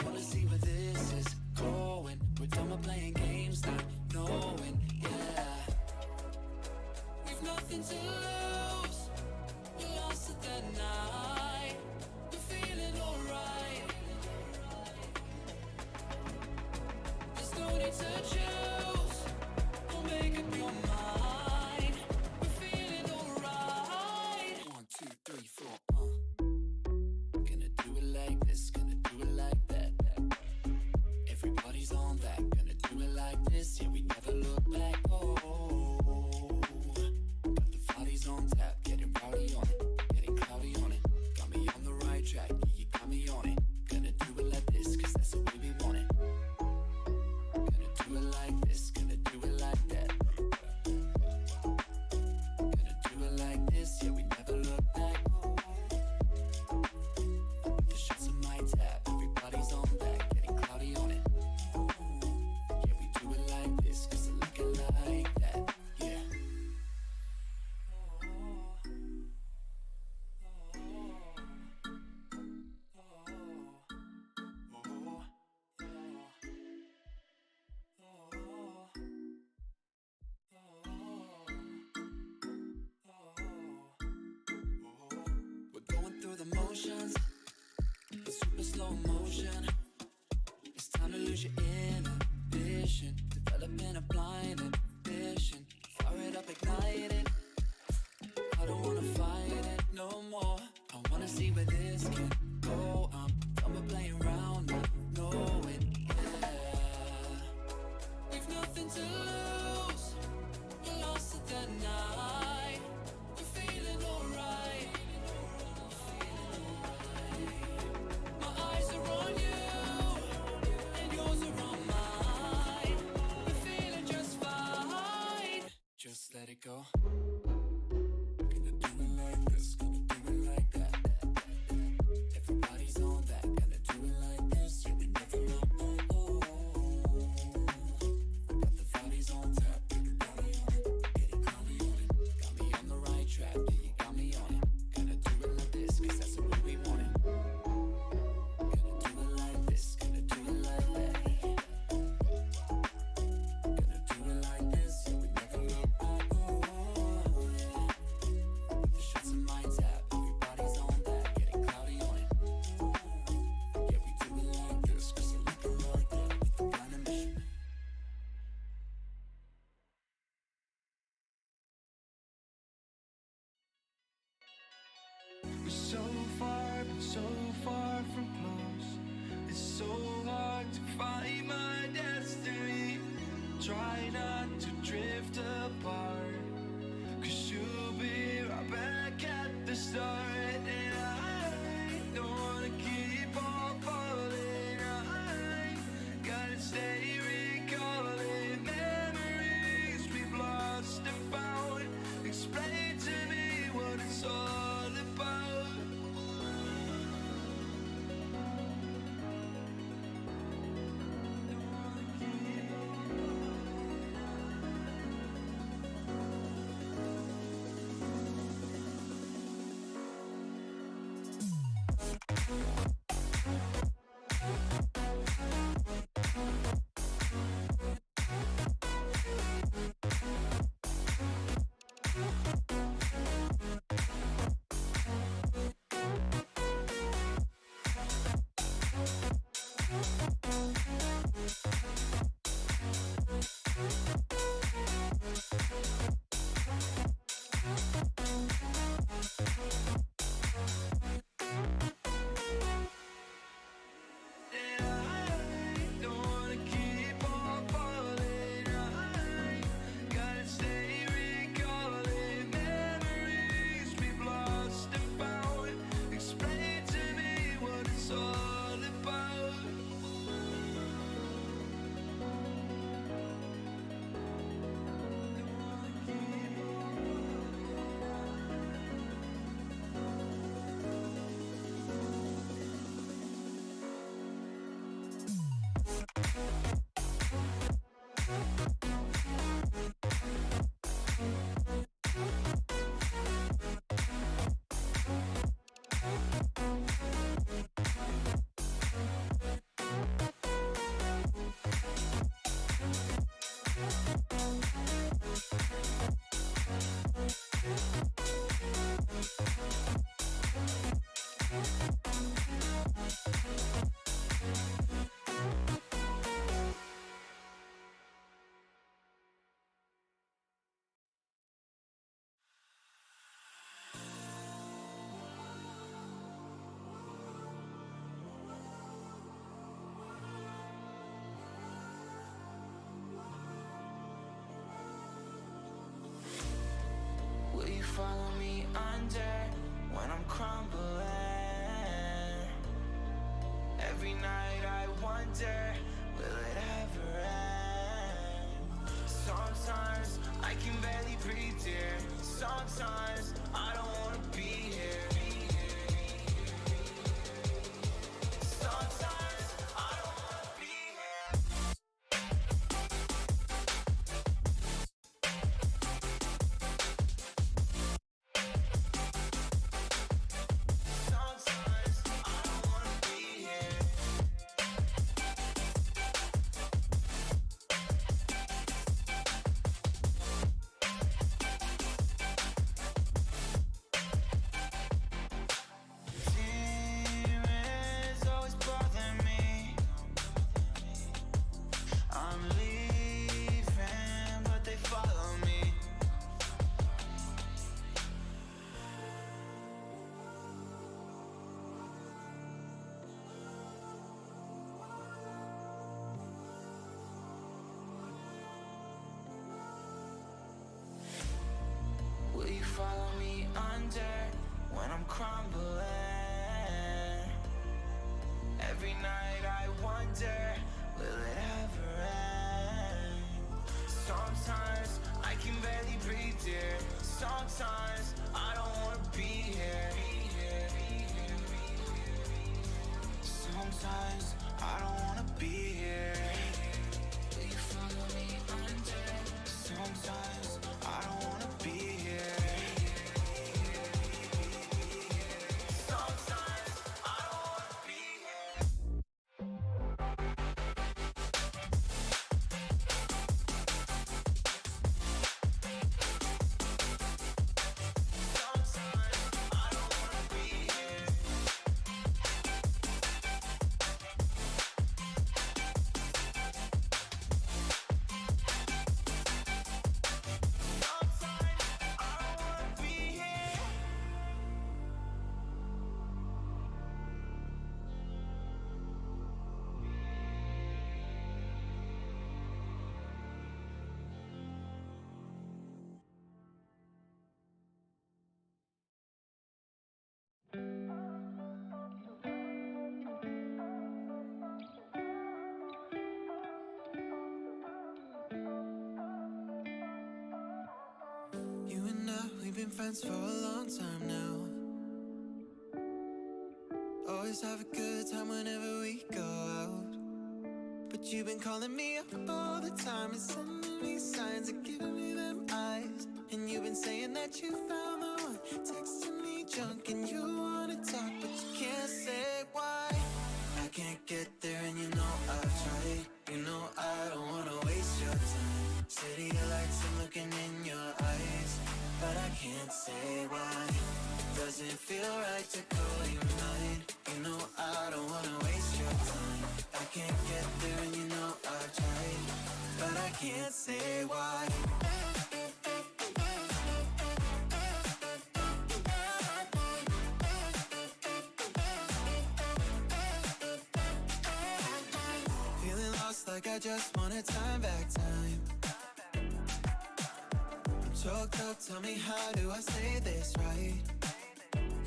wanna see where this is going. We're done with playing games, not knowing, yeah. We've nothing to lose. We're lost at the night. We're feeling alright. There's no need to choose. Don't make up your mind. We're feeling alright. 1, 2, 3, 4. Gonna do it like this, gonna do it like that. Everybody's on that, gonna do it like this. Yeah, we never look back. Oh, got the bodies on tap, getting rowdy on it, getting cloudy on it. Got me on the right track, yeah, you got me on it. Gonna do it like this, cause that's the way we want it. Gonna do it like this, gonna do it like that. Gonna do it like this, yeah, we never look back. The shots on my tab, everybody's on that, getting cloudy on it. Yeah, we do it like this, cause I like it like that, yeah. We're going through the motions, in super slow motion. It's time to lose your inhibition, developing a blind ambition. Fire it up, ignite it. I don't wanna fight it no more. I wanna see where this can go. I'm done with playing around, not knowing, yeah. We've nothing to lose. We're lost at the night. We're feeling alright. My eyes are on you, and yours are on mine. We're feeling just fine. Just let it go. Gonna do it like this, gonna do it like that. Everybody's on that, gonna do it like this. Yeah, we never look back. Oh, got the bodies on tap, getting rowdy on it, getting cloudy on it. Got me on the right track, yeah, you got me on it. Gonna do it like this, cause that's the way we want it. Gonna do it like this, gonna do it like that. Gonna do it like this, yeah, we never look back. Oh, yeah. The shots in my tab, everybody's on that, getting cloudy on it. Yeah, we do it like this, cause I like it like that, with the blind ambition. We're so far, but so far from close. It's so hard to find my destiny. Try not to drift apart, cause you'll be right back at the start. And I don't wanna keep on falling. I gotta stay recalling memories we've lost and found. Explain to me what it's all about. follow me under when I'm crumbling? Every night I wonder, will it ever end? Sometimes I can barely breathe, dear. Sometimes I don't wanna be here. Sometimes I don't wanna be here. Sometimes I don't wanna be here. Demons always bother me. I'm leaving, but they follow me. Will you follow me under when I'm crumbling? Every night I wonder, will it ever end? Sometimes I can barely breathe, dear. Sometimes I don't wanna be here. Sometimes I don't wanna be here. Will you follow me under? Sometimes I don't wanna be here. Sometimes I don't wanna be here. Sometimes I don't wanna be here. Sometimes I don't wanna be here. You and I, we've been friends for a long time now. Always have a good time whenever we go out. But you've been calling me up all the time and sending me signs and giving me them eyes. And you've been saying that you found the one, texting me junk and you wanna talk, but you can't say why. I can't get there and you know I've tried. You know I don't wanna waste your time. City lights, I'm looking in your eyes, but I can't say why. It doesn't feel right to call you mine. You know I don't wanna waste your time. I can't get there and you know I've tried, but I can't say why. Feeling lost like I just wanna time back time. I'm choked up, tell me how do I say this right?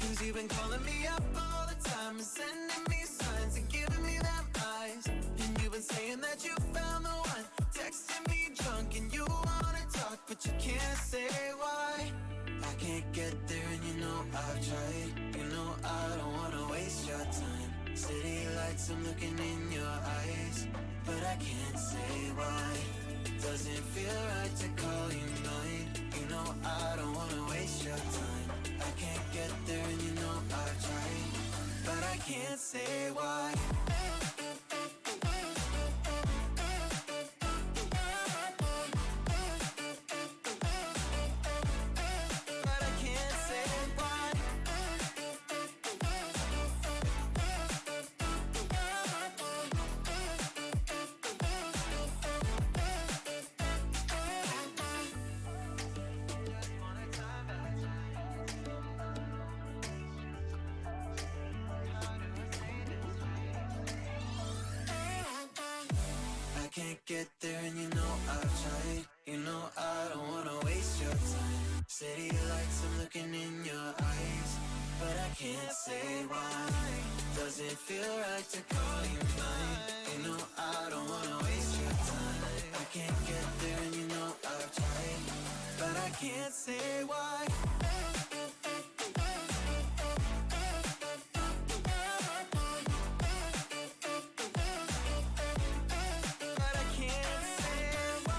Cause you've been calling me up all the time and sending me signs and giving me them eyes. And you've been saying that you found the one, texting me drunk and you wanna talk, but you can't say why. I can't get there and you know I've tried. You know I don't wanna waste your time. City lights, I'm looking in your eyes, but I can't say why. It doesn't feel right to call you mine. You know I don't wanna waste your time. I can't get there and you know I've tried, but I can't say why. But I can't say why. Can't get there and you know I've tried. You know I don't wanna waste your time. City lights, I'm looking can't say why. But I can't say why.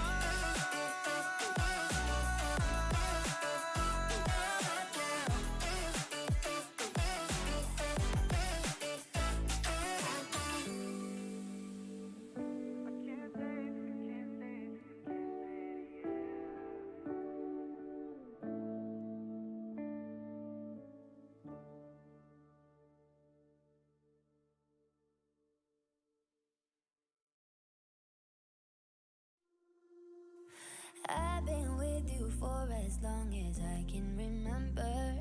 I've been with you for as long as I can remember,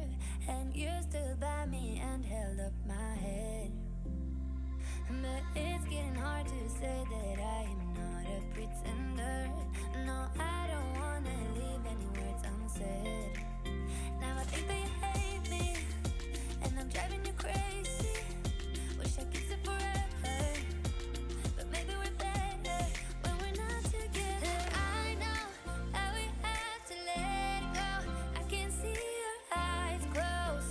and you stood by me and held up my head. But it's getting hard to say that I am not a pretender. No, I don't wanna leave any words unsaid. Now I think that you hate me, and I'm driving you crazy. Wish I could sit forever, but maybe we're better when we're not together. I know that we have to let it go. I can see your eyes close,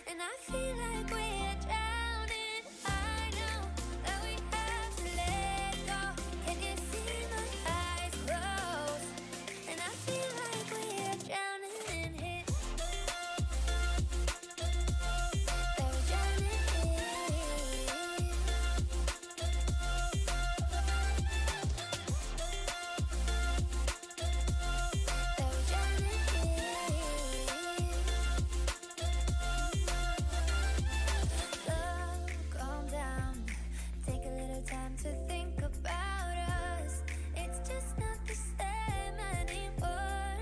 and I feel like we're drowning. I know that we have to let it go. Can you see my eyes close? And I feel like we're drowning in it. That we're drowning in it. That we're drowning in it. Love, calm down. Take a little time to think about us. It's just not the same anymore.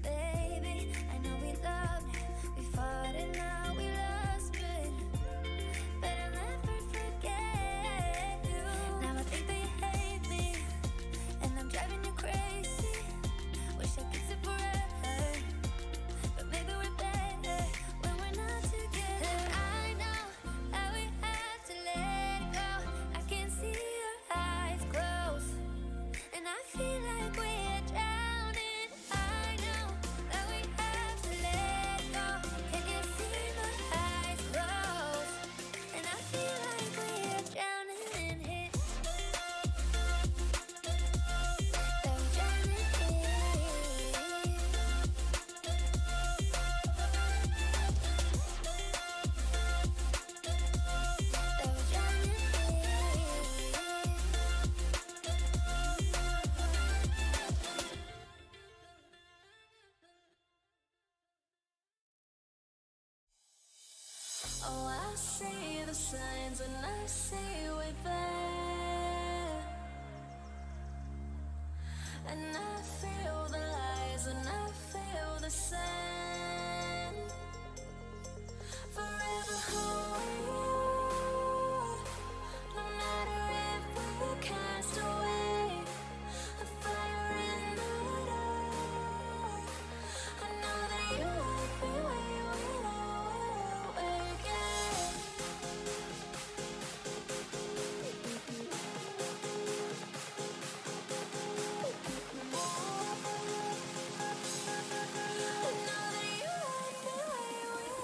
Baby, I know we loved, we fought and now we lost, but I'll never forget you. Now I think that you hate me, and I'm driving you crazy. Wish I could sit forever, but maybe we're better when we're not together. I know that we have to let it go. I can see your eyes close, and I feel like we're drowning. I know that we have to let it go. Can you see my eyes close? And I feel like we're drowning in it. That we're drowning in it. That we're drowning in it. Oh, I see the signs and I see we're there, and I feel the lies and I feel the sand. Forever hold you, no matter if we're cast away. A fire in the dark. I know that you like me when we're awake. I know that you like me when we're awake.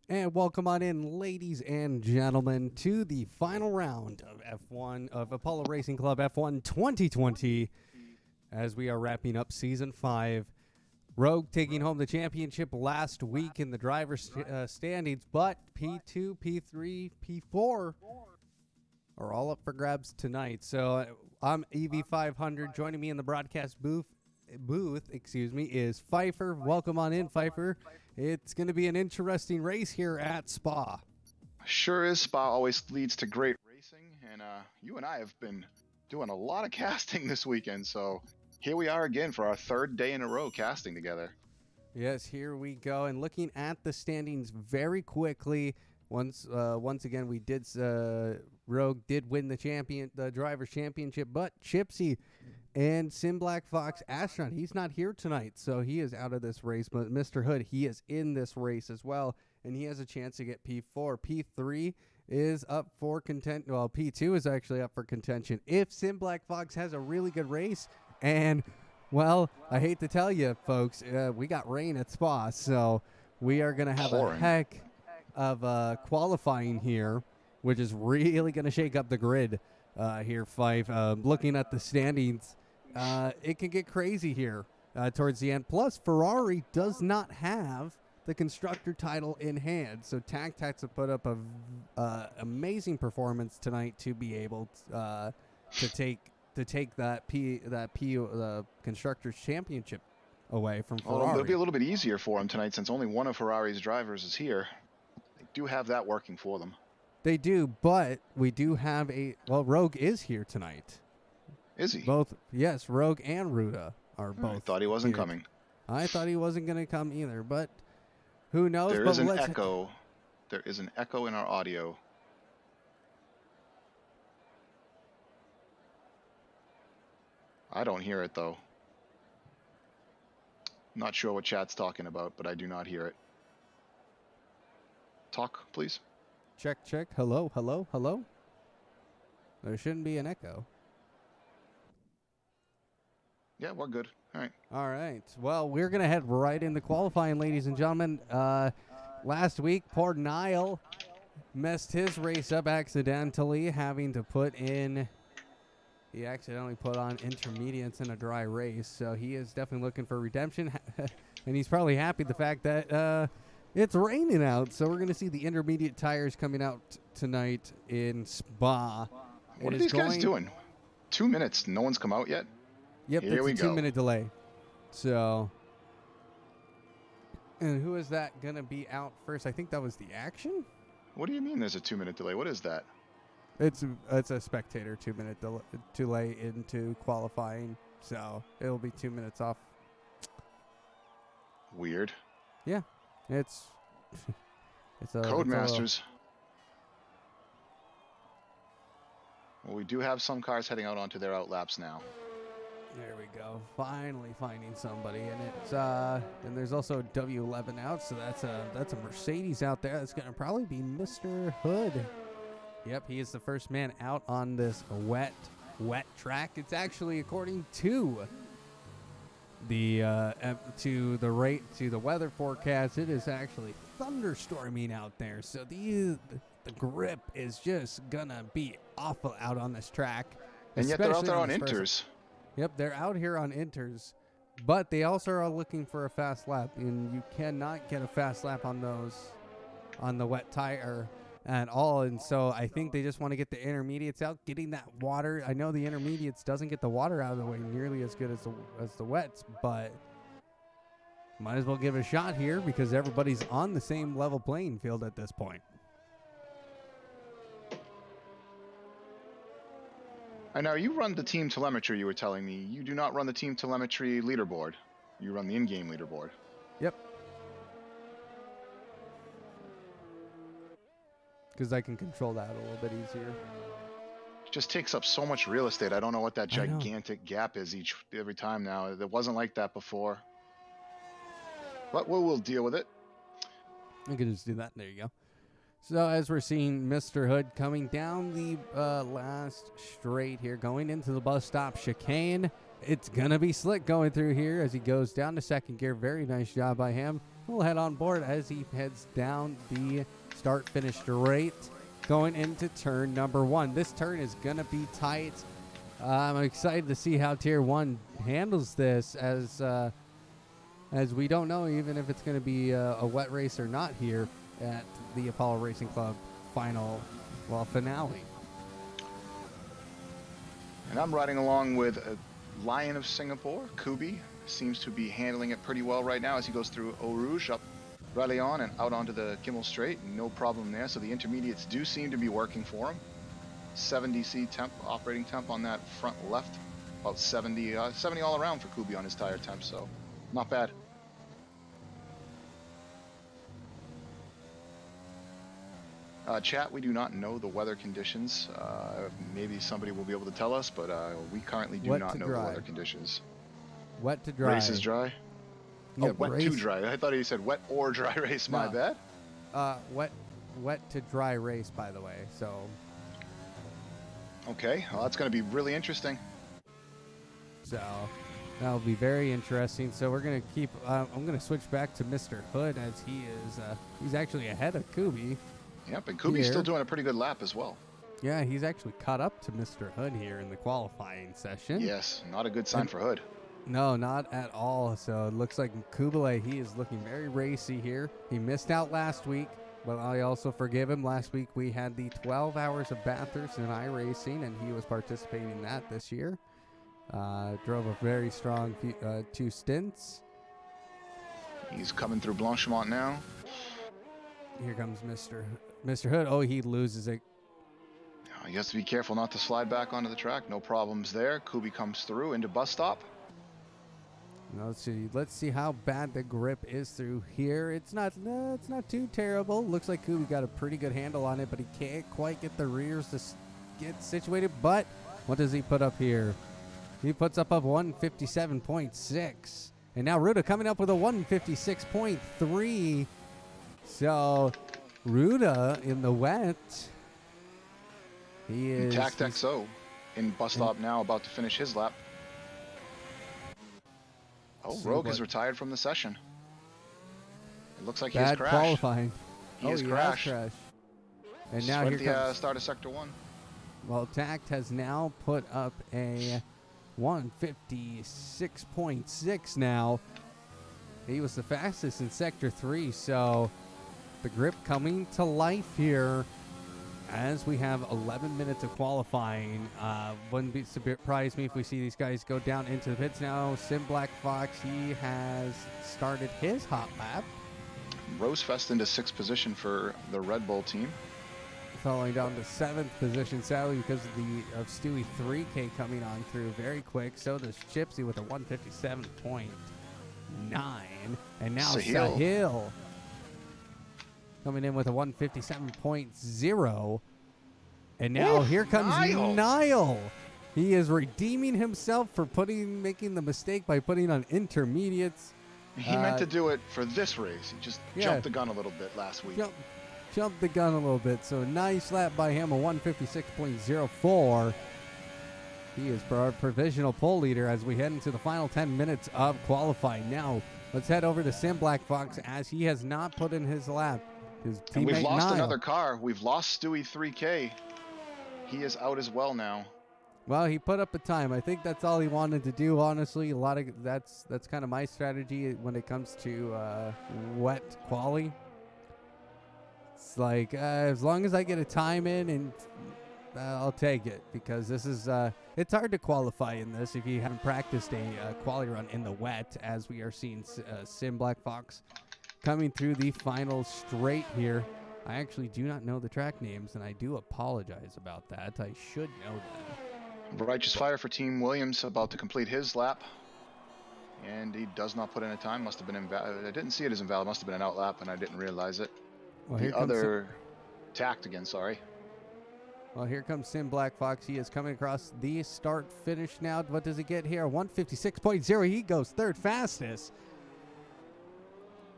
And welcome on in, ladies and gentlemen, to the final round of F1 of Apollo Racing Club F1 2020, as we are wrapping up Season 5. Rogue taking home the championship last week in the driver's standings, but P2, P3, P4 are all up for grabs tonight. So I'm EV500. Joining me in the broadcast booth booth, is Pfeiffer. Welcome on in, Pfeiffer. It's going to be an interesting race here at Spa. Sure is. Spa always leads to great racing, and you and I have been doing a lot of casting this weekend, so here we are again for our third day in a row casting together. Yes, here we go. And looking at the standings very quickly, once again, we did Rogue did win the drivers' championship, but Chipsy and Sim Black Fox Astronaut, he's not here tonight, so he is out of this race. But Mr. Hood, he is in this race as well, and he has a chance to get P4. P3 is up for contention. Well, P2 is actually up for contention if Sim Black Fox has a really good race. And, well, I hate to tell you, folks, we got rain at Spa, so we are going to have a heck of qualifying here, which is really going to shake up the grid here, Fife. Looking at the standings, it can get crazy here towards the end. Plus, Ferrari does not have the constructor title in hand, so Tactacs have put up a amazing performance tonight to be able to take the constructors championship away from Ferrari. Well, it'll be a little bit easier for them tonight since only one of Ferrari's drivers is here. They do have that working for them. They do, but we do have Rogue is here tonight. Is he? Both, yes, Rogue and Ruda are both. I thought he wasn't here. coming. I thought he wasn't going to come either, but who knows? There is an echo. There is an echo in our audio. I don't hear it, though. Not sure what chat's talking about, but I do not hear it. Talk, please. Check, check. Hello, hello, hello. There shouldn't be an echo. Yeah, we're good. All right. All right. Well, we're going to head right into qualifying, ladies and gentlemen. Last week, poor Niall messed his race up accidentally, having to put in... He accidentally put on intermediates in a dry race, so he is definitely looking for redemption. And he's probably happy the fact that it's raining out, so we're going to see the intermediate tires coming out tonight in Spa. What are these guys doing? 2 minutes, no one's come out yet? Yep, Here we it's a 2-minute delay. So, and who is that going to be out first? I think that was the Action? What do you mean there's a 2-minute delay? What is that? It's a spectator 2-minute delay into qualifying, so it'll be 2 minutes off. Weird. Yeah, it's a Codemasters. Well, we do have some cars heading out onto their outlaps now. There we go. Finally finding somebody, and it's and there's also W11 out, so that's a Mercedes out there. That's gonna probably be Mr. Hood. Yep, he is the first man out on this wet track. It's actually, according to the weather forecast, it is actually thunderstorming out there. So the grip is just gonna be awful out on this track. And yet they're out there on inters. Yep, they're out here on inters, but they also are looking for a fast lap, and you cannot get a fast lap on the wet tire at all. And so I think they just want to get the intermediates out, getting that water. I know the intermediates doesn't get the water out of the way nearly as good as the wets, but might as well give it a shot here because everybody's on the same level playing field at this point. I know you run the team telemetry, you were telling me. You do not run the team telemetry leaderboard. You run the in-game leaderboard. Yep. Because I can control that a little bit easier. It just takes up so much real estate. I don't know what that gigantic gap is every time now. It wasn't like that before. But we'll deal with it. I can just do that. There you go. So as we're seeing Mr. Hood coming down the last straight here, going into the bus stop chicane. It's going to be slick going through here as he goes down to second gear. Very nice job by him. We'll head on board as he heads down the start-finish straight, going into turn number 1. This turn is going to be tight. I'm excited to see how Tier 1 handles this as we don't know even if it's going to be a wet race or not here at the Apollo Racing Club finale. And I'm riding along with a Lion of Singapore, Kubi, seems to be handling it pretty well right now as he goes through Eau Rouge up Raleigh and out onto the Kimmel Strait. No problem there. So the intermediates do seem to be working for him. 70 C temp, operating temp on that front left. About 70 all around for Kubi on his tire temp, so not bad. Chat, we do not know the weather conditions. Maybe somebody will be able to tell us, but we currently do not know the weather conditions. Wet to dry. Race is dry? Oh, Yeah, wet to dry. I thought he said wet or dry race, my bad. Wet to dry race, by the way, so. Okay, well, that's going to be really interesting. So that'll be very interesting. So we're going to keep, I'm going to switch back to Mr. Hood as he is, he's actually ahead of Kubi. Yep, and Kubi's still doing a pretty good lap as well. Yeah, he's actually caught up to Mr. Hood here in the qualifying session. Yes, not a good sign for Hood. No, not at all. So it looks like Kubilay, he is looking very racy here. He missed out last week, but I also forgive him. Last week we had the 12 hours of Bathurst and iRacing, and he was participating in that this year. Drove a very strong 2 stints. He's coming through Blanchimont now. Here comes Mr. Hood. Oh, he loses it. He has to be careful not to slide back onto the track. No problems there. Kubi comes through into bus stop. Now, let's see how bad the grip is through here. It's not too terrible. Looks like Kubi got a pretty good handle on it, but he can't quite get the rears to get situated. But what does he put up here? He puts up a 157.6. And now Ruda coming up with a 156.3. So Ruda in the wet. He is Tact XO in bus stop now, about to finish his lap. Oh, Rogue is retired from the session. It looks like he has crashed. Qualifying. He has crashed. And now here comes the start of Sector 1. Well, Tact has now put up a 156.6 now. He was the fastest in Sector 3, so the grip coming to life here as we have 11 minutes of qualifying. Wouldn't surprise me if we see these guys go down into the pits now. Sim Black Fox, he has started his hot lap. Rosefest into 6th position for the Red Bull team. Falling down to 7th position, sadly, because of Stewie 3K coming on through very quick. So does Chipsy with a 157.9. And now Sahil coming in with a 157.0. And now here comes Niall. He is redeeming himself for making the mistake by putting on intermediates. He meant to do it for this race. He just jumped the gun a little bit last week. Jumped the gun a little bit. So nice lap by him, a 156.04. He is our provisional pole leader as we head into the final 10 minutes of qualifying. Now, let's head over to Sim Black Fox as he has not put in his lap. And we've lost another car. We've lost Stewie 3K. He is out as well now. Well, he put up a time. I think that's all he wanted to do, honestly. That's kind of my strategy when it comes to wet quali. It's like, as long as I get a time in, and I'll take it, because this is it's hard to qualify in this if you haven't practiced a quali run in the wet, as we are seeing Sim Black Fox coming through the final straight here. I actually do not know the track names, and I do apologize about that. I should know them. Righteous Fire for Team Williams about to complete his lap. And he does not put in a time. Must have been invalid. I didn't see it as invalid. Must have been an out lap, and I didn't realize it. Well, the other Tact again, sorry. Well, here comes Sim Black Fox. He is coming across the start finish now. What does he get here? 156.0. He goes third fastest.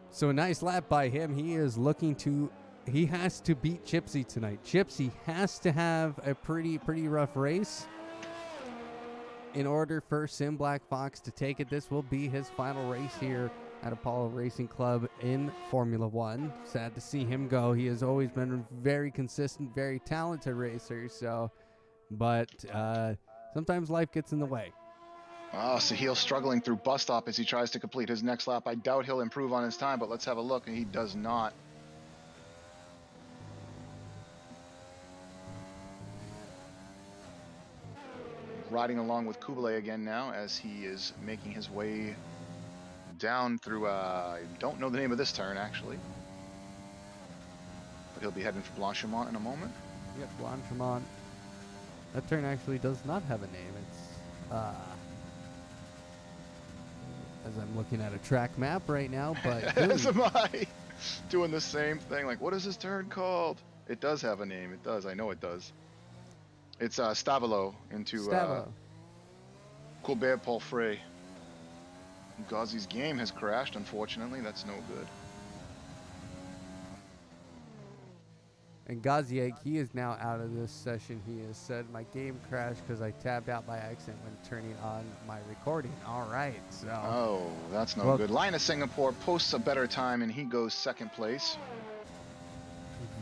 So a nice lap by him. He is looking to, he has to beat Chipsy tonight. Chipsy has to have a pretty rough race in order for Sim Black Fox to take it. This will be his final race here at Apollo Racing Club in Formula One. Sad to see him go. He has always been a very consistent, very talented racer. So, but sometimes life gets in the way. Oh, Sahil struggling through bus stop as he tries to complete his next lap. I doubt he'll improve on his time, but let's have a look, and he does not. Riding along with Kublai again now as he is making his way down through, I don't know the name of this turn, actually. But he'll be heading for Blanchimont in a moment. Yep, Blanchimont. That turn actually does not have a name. It's, as I'm looking at a track map right now, but As am I. Doing the same thing. Like, what is this turn called? It does have a name. It does. I know it does. It's Stavelo into Stavelo. Colbert Paul Frey. Gauzy's game has crashed, unfortunately. That's no good. And Gazier, he is now out of this session. He has said, my game crashed because I tabbed out by accident when turning on my recording. All right, so. Oh, that's no good. Linus Singapore posts a better time, and he goes second place.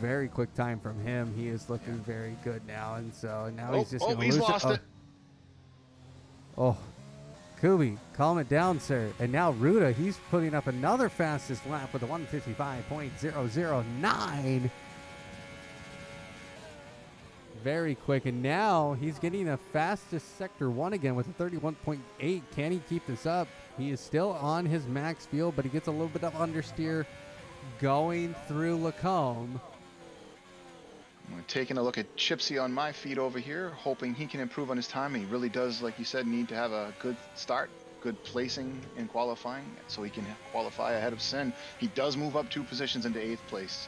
Very quick time from him. He is looking very good now, and so now he's just going to he's lose lost it. Oh, Kubi, calm it down, sir. And now Ruda, he's putting up another fastest lap with a 155.009. Very quick, and now he's getting a fastest sector 1 again with a 31.8. Can he keep this up? He is still on his max fuel, but he gets a little bit of understeer going through Lacombe. I'm taking a look at Chipsy on my feed over here, hoping he can improve on his time. He really does, like you said, need to have a good start, good placing in qualifying, so he can qualify ahead of Sin. He does move up 2 positions into 8th place.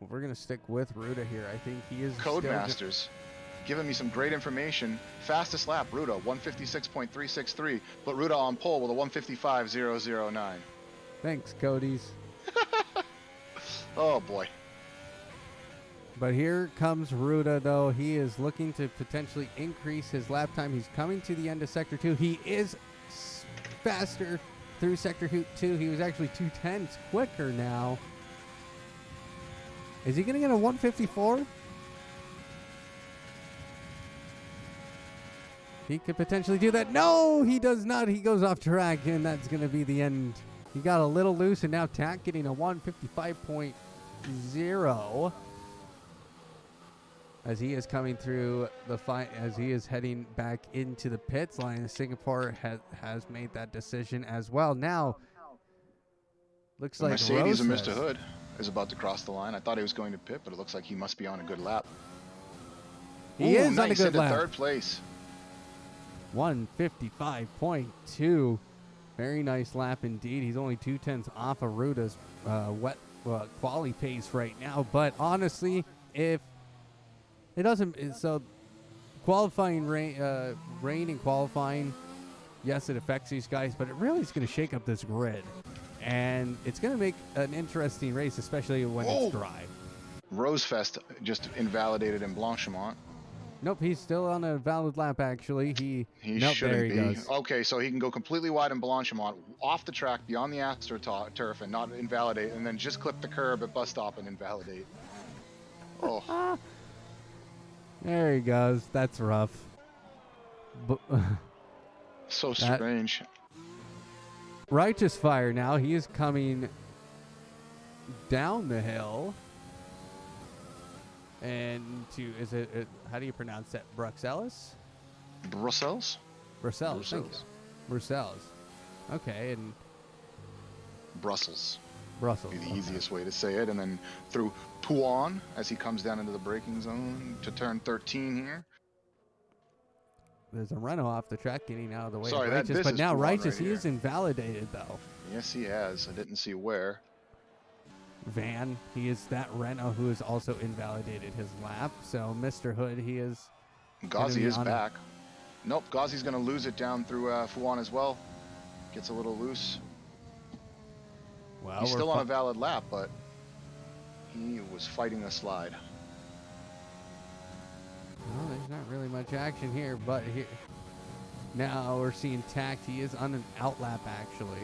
Well, we're going to stick with Ruda here. I think he is Codemasters giving me some great information. Fastest lap, Ruda, 156.363, but Ruda on pole with a 155.009. Thanks, Cody's. Oh boy. But here comes Ruda, though. He is looking to potentially increase his lap time. He's coming to the end of Sector 2. He is faster through Sector 2. He was actually 2/10 quicker now. Is he going to get a 154? He could potentially do that. No, he does not. He goes off track, and that's going to be the end. He got a little loose, and now Tack getting a 155.0 as he is coming through the fight, as he is heading back into the pits line. Singapore has made that decision as well. Now, looks like Mercedes and Rose Mr. Hood is about to cross the line. I thought he was going to pit, but it looks like he must be on a good lap. He is nice, on a good into lap. 3rd place. 155.2. Very nice lap indeed. He's only 2/10 off of Ruda's wet quali pace right now. But honestly, if it doesn't, so qualifying rain and qualifying, yes, it affects these guys, but it really is going to shake up this grid. And it's going to make an interesting race, especially when it's dry. Rosefest just invalidated in Blanchimont. Nope, he's still on a valid lap, actually. Shouldn't there he be. goes. Okay, so he can go completely wide in Blanchimont, off the track, beyond the AstroTurf, and not invalidate, and then just clip the curb at bus stop and invalidate. Oh. There he goes. That's rough. But So strange. Righteous Fire now. He is coming down the hill. And is it how do you pronounce that? Bruxelles? Brussels? Brussels. Thank you. Brussels. Okay, and Brussels. Brussels. Be the easiest way to say it. And then through Pouan as he comes down into the braking zone to turn 13 here. There's a Renault off the track getting out of the way Sorry, of Righteous, this but is now Pouan Righteous, right he is here. invalidated, though. Yes, he has. I didn't see where. Van, he is that Renault who has also invalidated his lap. So Mr. Hood, he is... Gauzy is back. Nope, Gauzy's going to lose it down through Fouan as well. Gets a little loose. Well, He's still on a valid lap, but he was fighting a slide. Well, there's not really much action here, but here now we're seeing Tact. He is on an outlap, actually.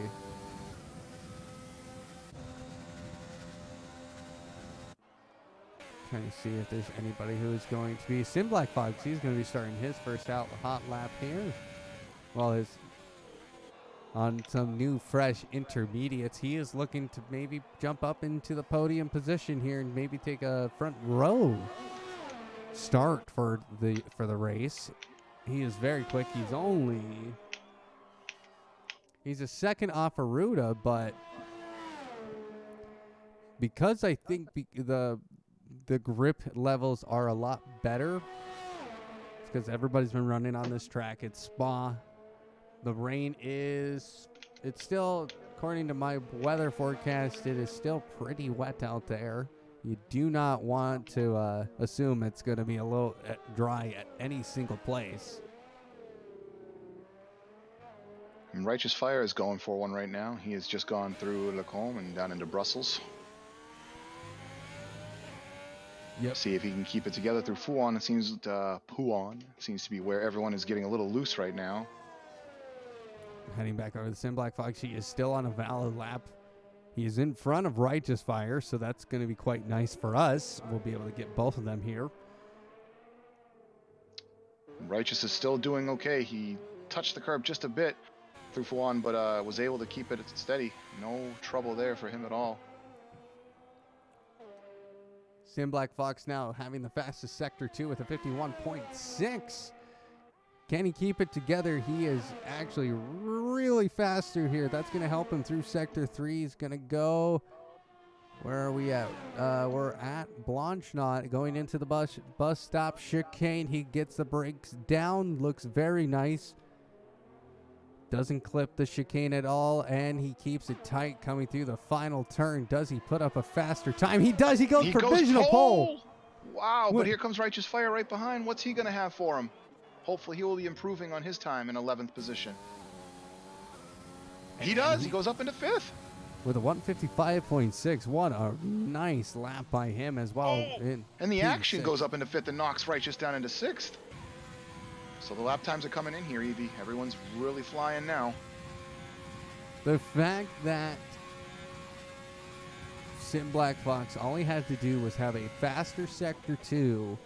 Trying to see if there's anybody who is going to be Sim Black Fox. He's going to be starting his first hot lap here. Well, his on some new fresh intermediates. He is looking to maybe jump up into the podium position here and maybe take a front row start for the race. He is very quick. He's a second off of Ruda, but because I think the grip levels are a lot better, it's because everybody's been running on this track. It's Spa. The rain it's still, according to my weather forecast, it is still pretty wet out there. You do not want to assume it's going to be a little dry at any single place. And Righteous Fire is going for one right now. He has just gone through Lacombe and down into Brussels. Yep. See if he can keep it together through Fouan. It seems Pouan seems to be where everyone is getting a little loose right now. Heading back over the Sim Black Fox, he is still on a valid lap. He is in front of Righteous Fire, so that's going to be quite nice for us. We'll be able to get both of them here. Righteous is still doing okay. He touched the curb just a bit through Fouan, but was able to keep it steady. No trouble there for him at all. Sim Black Fox now having the fastest Sector 2 with a 51.6. Can he keep it together? He is actually really fast through here. That's going to help him through Sector 3. He's going to go... Where are we at? We're at Blanchnot, going into the bus stop chicane. He gets the brakes down. Looks very nice. Doesn't clip the chicane at all, and he keeps it tight coming through the final turn. Does he put up a faster time? He does. He goes provisional pole. Wow, but here comes Righteous Fire right behind. What's he going to have for him? Hopefully he will be improving on his time in 11th position. He does. He goes up into 5th. With a 155.6. What a nice lap by him as well. And the action goes up into 5th and knocks Righteous down into 6th. So the lap times are coming in here, Evie. Everyone's really flying now. The fact that Sim Black Fox, all he had to do was have a faster Sector 2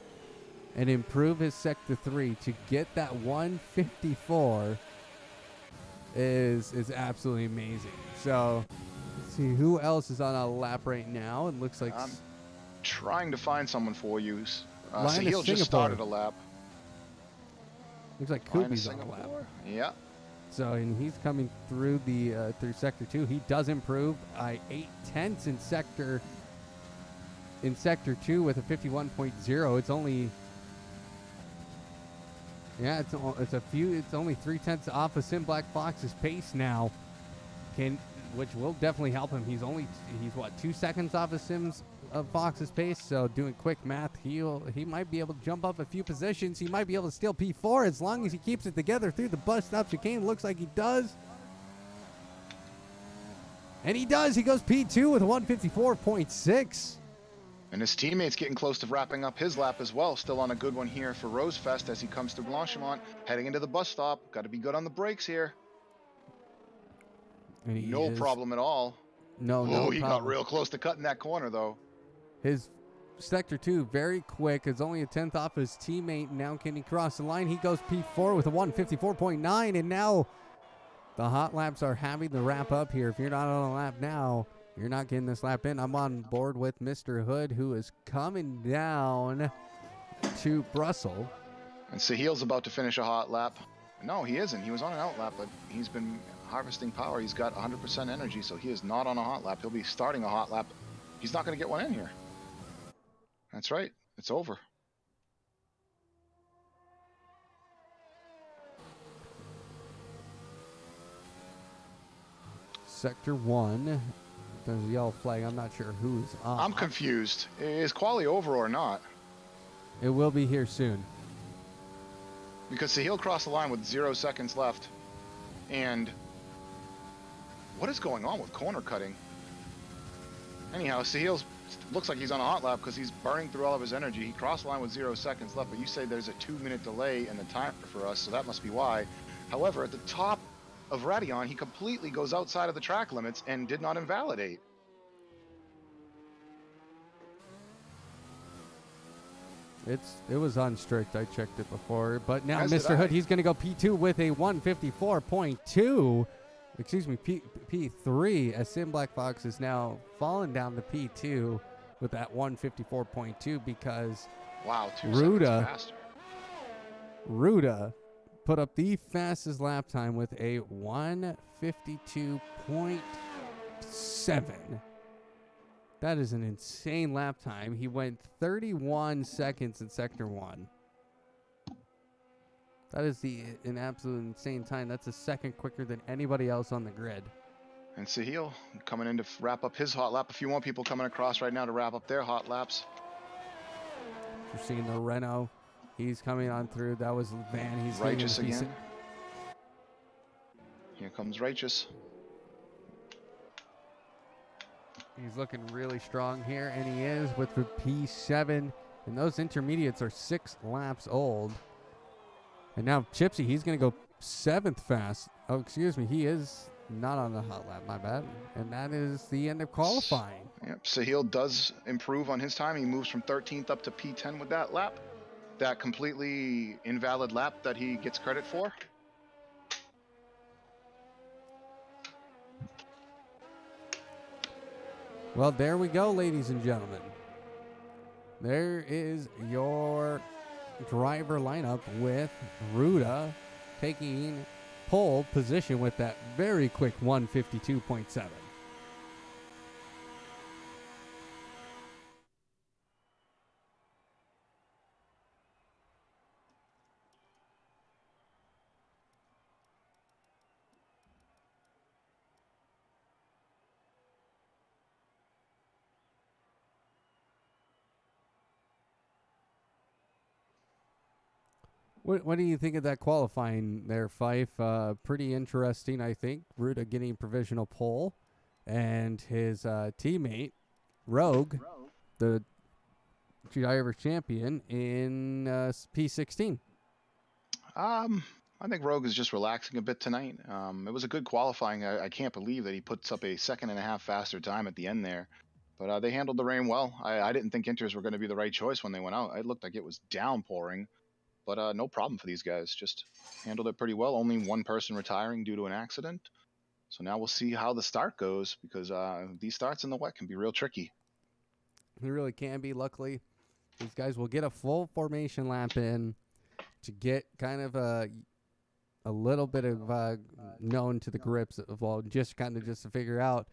and improve his Sector 3 to get that 154 is absolutely amazing. So, let's see who else is on a lap right now. It looks like... I'm trying to find someone for you. Linus Sahil just started a lap. Looks like Kubi's on a lap. Yeah. So, and he's coming through the through Sector 2. He does improve 8/10 in Sector 2 with a 51.0. It's only... Yeah, it's only 3/10 off of Sim Black Fox's pace now. Which will definitely help him. He's what, 2 seconds off of Fox's pace. So doing quick math, he might be able to jump up a few positions. He might be able to steal P4 as long as he keeps it together through the bus stop chicane. Looks like he does. And he does. He goes P2 with a 154.6. And his teammate's getting close to wrapping up his lap as well. Still on a good one here for Rosefest as he comes through Blanchimont, heading into the bus stop. Got to be good on the brakes here. No problem at all. No he problem. got real close to cutting that corner, though. His Sector 2, very quick. It's only a 10th off his teammate. Now can he cross the line? He goes P4 with a 154.9. And now the hot laps are having to wrap up here. If you're not on a lap now, you're not getting this lap in. I'm on board with Mr. Hood, who is coming down to Brussels. And Sahil's about to finish a hot lap. No, he isn't. He was on an out lap, but he's been harvesting power. He's got 100% energy, so he is not on a hot lap. He'll be starting a hot lap. He's not going to get one in here. That's right. It's over. Sector 1. There's a yellow flag. I'm not sure who's on. I'm confused. Is quali over or not? It will be here soon. Because Sahil crossed the line with 0 seconds left. And what is going on with corner cutting? Anyhow, Sahil looks like he's on a hot lap because he's burning through all of his energy. He crossed the line with 0 seconds left, but you say there's a 2-minute delay in the timer for us, so that must be why. However, at the top of Radion, he completely goes outside of the track limits and did not invalidate. It was on strict. I checked it before. But now As did Mr. Hood, I. he's going to go P2 with a 154.2. Excuse me, P3, as Sim Black Fox is now falling down to P2 with that 154.2 because Wow, 2 Ruda, seconds faster. Ruda put up the fastest lap time with a 1:52.7. That is an insane lap time. He went 31 seconds in Sector 1. That is an absolute insane time. That's a second quicker than anybody else on the grid. And Sahil coming in to wrap up his hot lap. A few more people coming across right now to wrap up their hot laps. You're seeing the Renault. He's coming on through. That was Van. He's Righteous again. Here comes Righteous. He's looking really strong here, and he is with the P7. And those intermediates are 6 laps old. And now Chipsy, he's going to go 7th fast. Oh, excuse me. He is not on the hot lap. My bad. And that is the end of qualifying. Yep. Sahil does improve on his time. He moves from 13th up to P10 with that lap. That completely invalid lap that he gets credit for. Well, there we go, ladies and gentlemen. There is your driver lineup with Ruda taking pole position with that very quick 1:52.7. What do you think of that qualifying there, Fife? Pretty interesting, I think. Ruda getting provisional pole, and his teammate, Rogue, the driver champion, in P16. I think Rogue is just relaxing a bit tonight. It was a good qualifying. I can't believe that he puts up a 2.5 faster time at the end there. But they handled the rain well. I didn't think Inters were going to be the right choice when they went out. It looked like it was downpouring. But no problem for these guys. Just handled it pretty well. Only one person retiring due to an accident. So now we'll see how the start goes, because these starts in the wet can be real tricky. They really can be. Luckily, these guys will get a full formation lap in to get kind of a little bit of known to the grips of, well, just to figure out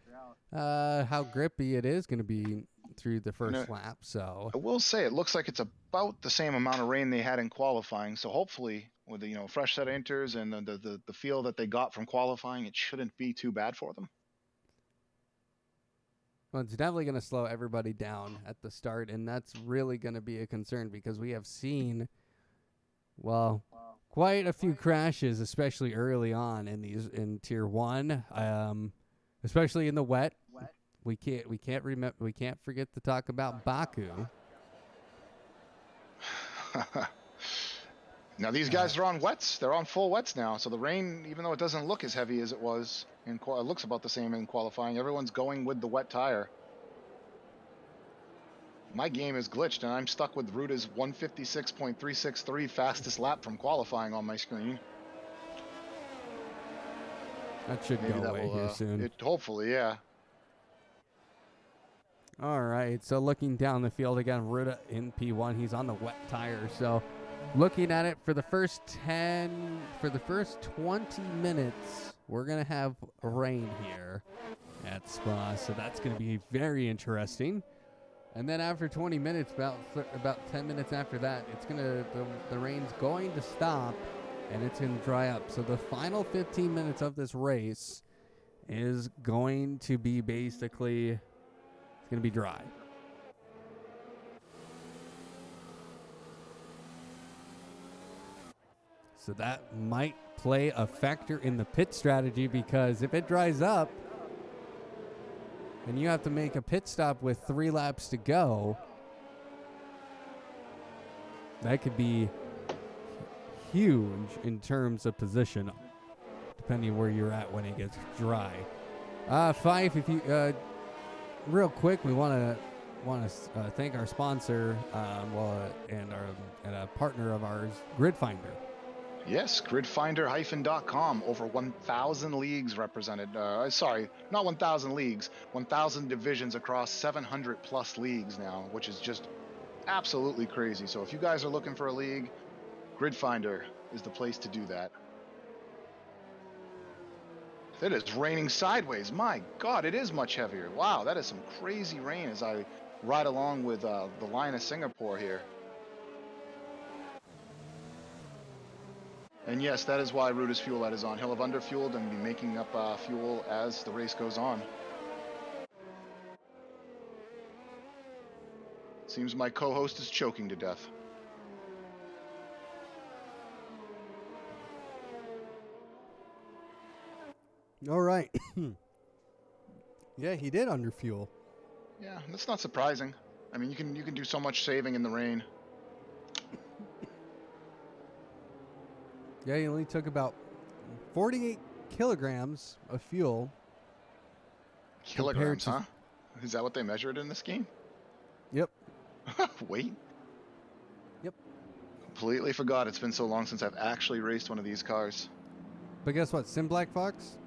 how grippy it is going to be through the first lap. So I will say it looks like it's about the same amount of rain they had in qualifying. So hopefully, with the fresh set of inters and the feel that they got from qualifying, it shouldn't be too bad for them. Well, it's definitely going to slow everybody down at the start, and that's really going to be a concern, because we have seen, well, quite a few crashes, especially early on in Tier 1, especially in the wet. We can't forget to talk about Baku. Now these guys are on wets. They're on full wets now. So the rain, even though it doesn't look as heavy as it was, it looks about the same in qualifying. Everyone's going with the wet tire. My game is glitched, and I'm stuck with Ruda's 1:56.363 fastest lap from qualifying on my screen. That should go away here soon. Hopefully, yeah. All right, so looking down the field again, Ruda in P1. He's on the wet tire. So looking at it for the first 20 minutes, we're going to have rain here at Spa. So that's going to be very interesting. And then after 20 minutes, about 10 minutes after that, the rain's going to stop and it's going to dry up. So the final 15 minutes of this race is going to be basically, it's going to be dry. So that might play a factor in the pit strategy, because if it dries up and you have to make a pit stop with 3 laps to go, that could be huge in terms of position, depending where you're at when it gets dry. Fife, if you real quick, we want to thank our sponsor, and a partner of ours, GridFinder. Yes, gridfinder-.com. Over 1,000 leagues represented. Sorry, not 1,000 leagues. 1,000 divisions across 700 plus leagues now, which is just absolutely crazy. So if you guys are looking for a league, GridFinder, is the place to do that. It is raining sideways. My God, it is much heavier. Wow, that is some crazy rain as I ride along with the line of Singapore here. And yes, that is why Ruta's fuel light is on. He'll have underfueled and be making up fuel as the race goes on. Seems my co-host is choking to death. All right. Yeah, he did underfuel. Yeah, that's not surprising. I mean, you can do so much saving in the rain. Yeah, he only took about 48 kilograms of fuel. Kilograms, huh? Is that what they measured in this game? Yep. Wait. Yep. Completely forgot it's been so long since I've actually raced one of these cars. But guess what? Sim Black Fox,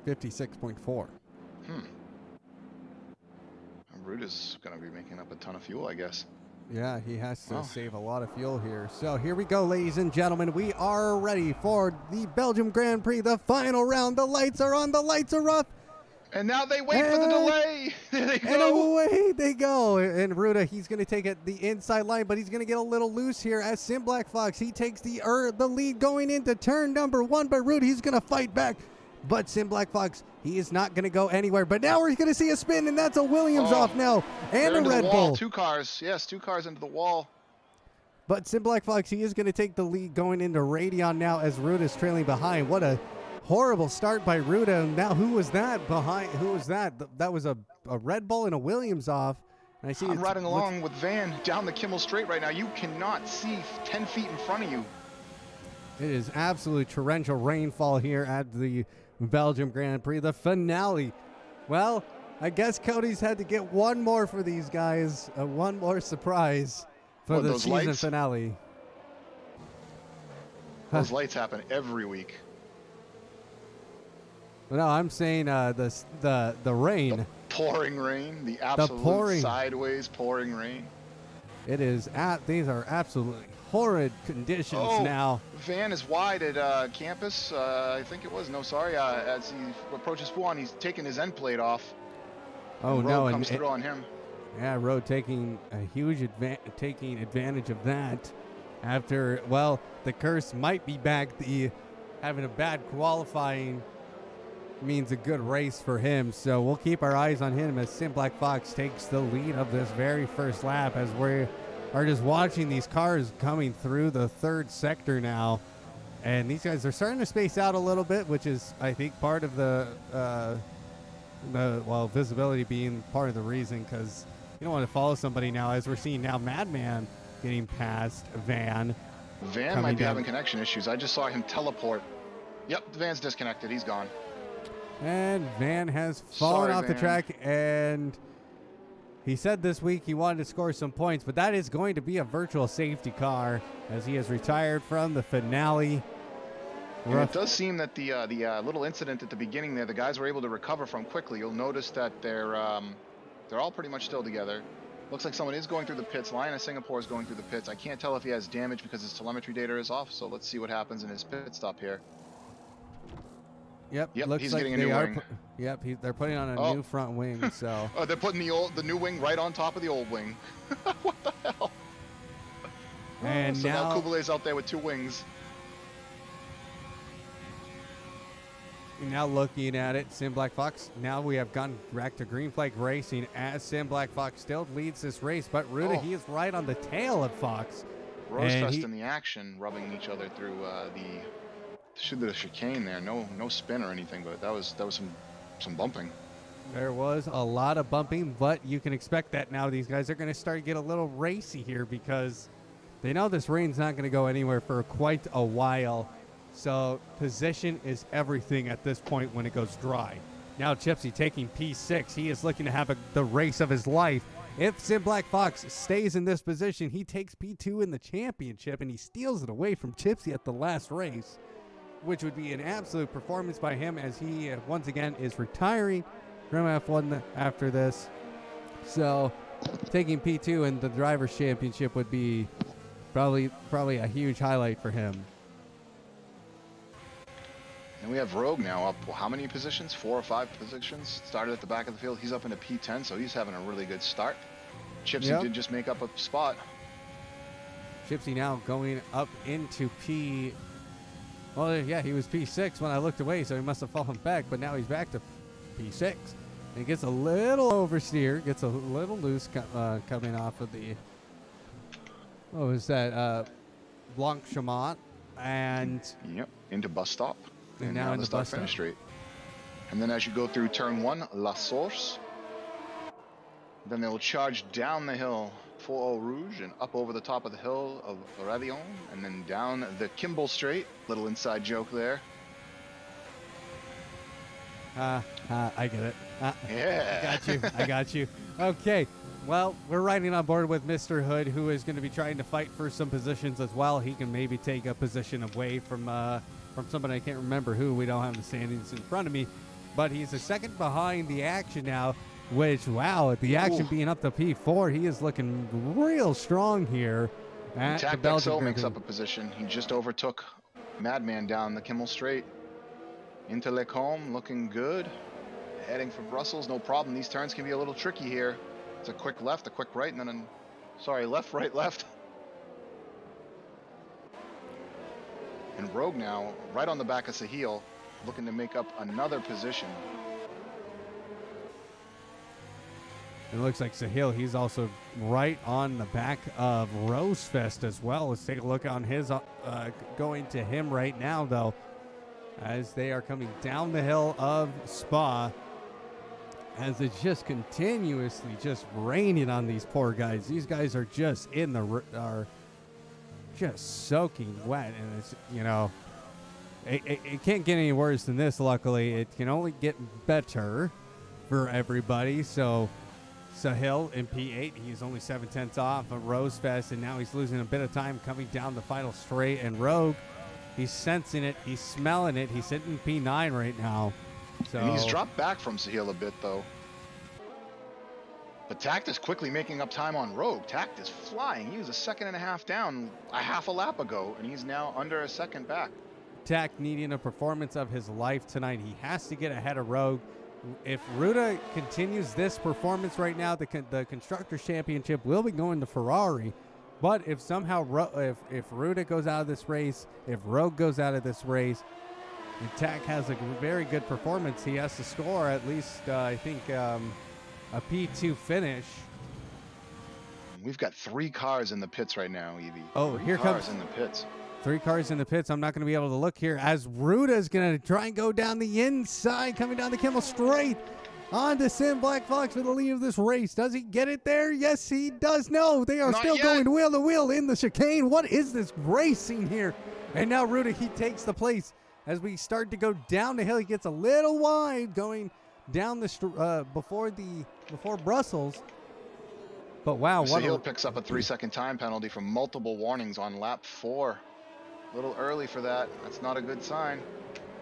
56.4. Ruta's going to be making up a ton of fuel, I guess. Yeah, he has to Wow. save a lot of fuel here. So here we go, ladies and gentlemen. We are ready for the Belgium Grand Prix, the final round. The lights are on, the lights are up. And now they wait for the delay. There they And go. away they go. And Ruta, he's going to take it the inside line, but he's going to get a little loose here as Sim Black Fox. He takes the lead going into turn number 1, but Ruta, he's going to fight back. But Sim Black Fox, he is not going to go anywhere. But now we're going to see a spin, and that's a Williams off now. And They're a into Red the wall. Bull. 2 cars. Yes, 2 cars into the wall. But Sim Black Fox, he is going to take the lead going into Radeon now as Ruta is trailing behind. What a horrible start by Ruta. And now who was that behind? Who was that? That was a Red Bull and a Williams off. And I see I'm riding along with Van down the Kimmel Straight right now. You cannot see 10 feet in front of you. It is absolute torrential rainfall here at the Belgium Grand Prix, the finale. Well, I guess Cody's had to get one more for these guys, one more surprise for What, the those season lights? finale. Those lights happen every week. No, I'm saying the rain. The pouring rain, the absolute sideways pouring rain. It is these are absolutely horrid conditions now. Van is wide at campus. I think it was. No, sorry. As he approaches Fuan, he's taking his end plate off. Oh Road no! comes through on him. Yeah, Road taking a huge taking advantage of that. After the curse might be back. Having a bad qualifying means a good race for him. So we'll keep our eyes on him as Sim Black Fox takes the lead of this very first lap as we are just watching these cars coming through the third sector now. And these guys are starting to space out a little bit, which is, I think, part of the visibility being part of the reason, because you don't want to follow somebody now, as we're seeing now Madman getting past Van. Van might be having connection issues. I just saw him teleport. Yep, the Van's disconnected. He's gone. And Van has fallen off the Van. track, and he said this week he wanted to score some points, but that is going to be a virtual safety car as he has retired from the finale. And it does seem that the little incident at the beginning there, the guys were able to recover from quickly. You'll notice that they're all pretty much still together. Looks like someone is going through the pits. Lion of Singapore is going through the pits. I can't tell if he has damage because his telemetry data is off, so let's see what happens in his pit stop here. Yep, Yep, looks he's like getting a they new are. wing. They're putting on a new front wing. So Oh, they're putting the new wing right on top of the old wing. What the hell? and So now now Kubelay's out there with 2 wings. looking at it, Sim Black Fox. Now we have gone back to Green Flag Racing as Sim Black Fox still leads this race, but Ruta, he is right on the tail of Fox. Rosefest in the action, rubbing each other through the chicane there. No spin or anything, but that was some bumping. There was a lot of bumping, but you can expect that now. These guys are going to start to get a little racy here because they know this rain's not going to go anywhere for quite a while. So position is everything at this point when it goes dry. Now Chipsy taking P6. He is looking to have the race of his life. If Sim Black Fox stays in this position, he takes P2 in the championship, and he steals it away from Chipsy at the last race, which would be an absolute performance by him as he once again is retiring from F1 after this. So taking P2 in the Drivers' Championship would be probably a huge highlight for him. And we have Rogue now up, well, how many positions? 4 or 5 positions. Started at the back of the field. He's up into P10, so he's having a really good start. Chipsy Yep. did just make up a spot. Chipsy now going up into P. Well, yeah, he was P6 when I looked away, so he must have fallen back, but now he's back to P6. And gets a little oversteer, gets a little loose coming off of the, what was that, Blanc-Chamois, and Yep, into bus stop. And now in the the bus start-finish stop. straight. And then as you go through turn 1, La Source, then they'll charge down the hill for Eau Rouge and up over the top of the hill of Ravillon, and then down the Kimball Straight. Little inside joke there. I get it. Yeah. I got you. Okay. Well, we're riding on board with Mr. Hood, who is going to be trying to fight for some positions as well. He can maybe take a position away from somebody I can't remember who. We don't have the standings in front of me, but he's a second behind the action now. Which, wow, the action being up to P4, he is looking real strong here. At the Tac Belgian XO group. makes up a position. He just overtook Madman down the Kimmel Straight. Into Lecombe, looking good. Heading for Brussels, no problem. These turns can be a little tricky here. It's a quick left, a quick right, and then left, right, left. And Rogue now, right on the back of Sahil, looking to make up another position. It looks like Sahil, he's also right on the back of Rosefest as well. Let's take a look on his, going to him right now, though, as they are coming down the hill of Spa, as it's just continuously just raining on these poor guys. These guys are just are just soaking wet, and it's, you know, it can't get any worse than this, luckily. It can only get better for everybody, so Sahil in P8, he's only 7/10 off of Rosefest, and now he's losing a bit of time coming down the final straight. And Rogue, he's sensing it, he's smelling it, he's sitting P9 right now. So And he's dropped back from Sahil a bit, though. But Tact is quickly making up time on Rogue. Tact is flying. He was a second and a half down a half a lap ago, and he's now under a second back. Tack needing a performance of his life tonight. He has to get ahead of Rogue. If Ruta continues this performance right now, the Constructors' Championship will be going to Ferrari. But if somehow, if Ruta goes out of this race, if Rogue goes out of this race, and Tack has a very good performance, he has to score at least, I think, a P2 finish. We've got 3 cars in the pits right now, Evie. Oh, 3 here cars comes in the pits. 3 cars in the pits. I'm not going to be able to look here as Ruta is going to try and go down the inside, coming down the Kimmel Straight onto Sim Black Fox for the lead of this race. Does he get it there? Yes, he does. No, they are Not still yet. going wheel to wheel in the chicane. What is this racing here? And now Ruta, he takes the place as we start to go down the hill. He gets a little wide going down the before Brussels. But wow, what Sahil picks up a 3-second time penalty from multiple warnings on lap 4. A little early for that. That's not a good sign.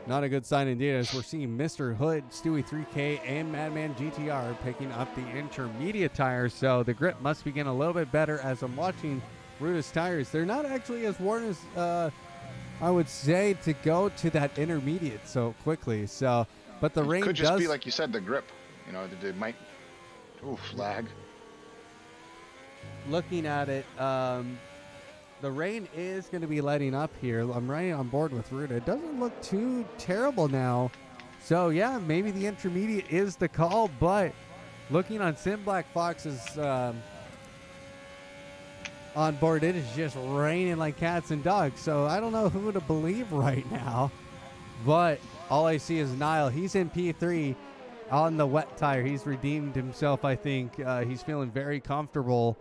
Not a good sign indeed, as we're seeing Mr. Hood, Stewie 3K, and Madman GTR picking up the intermediate tires. So the grip must be getting a little bit better as I'm watching Ruta's tires. They're not actually as worn as I would say to go to that intermediate so quickly. So, but the rain Could just does be, like you said, the grip. You know, it might... lag. looking at it, the rain is going to be letting up here. I'm right on board with Ruta. It doesn't look too terrible now. So, yeah, maybe the intermediate is the call, but looking on Sim Black Fox's on board, it is just raining like cats and dogs. So, I don't know who to believe right now, but all I see is Niall. He's in P3 on the wet tire. He's redeemed himself, I think. He's feeling very comfortable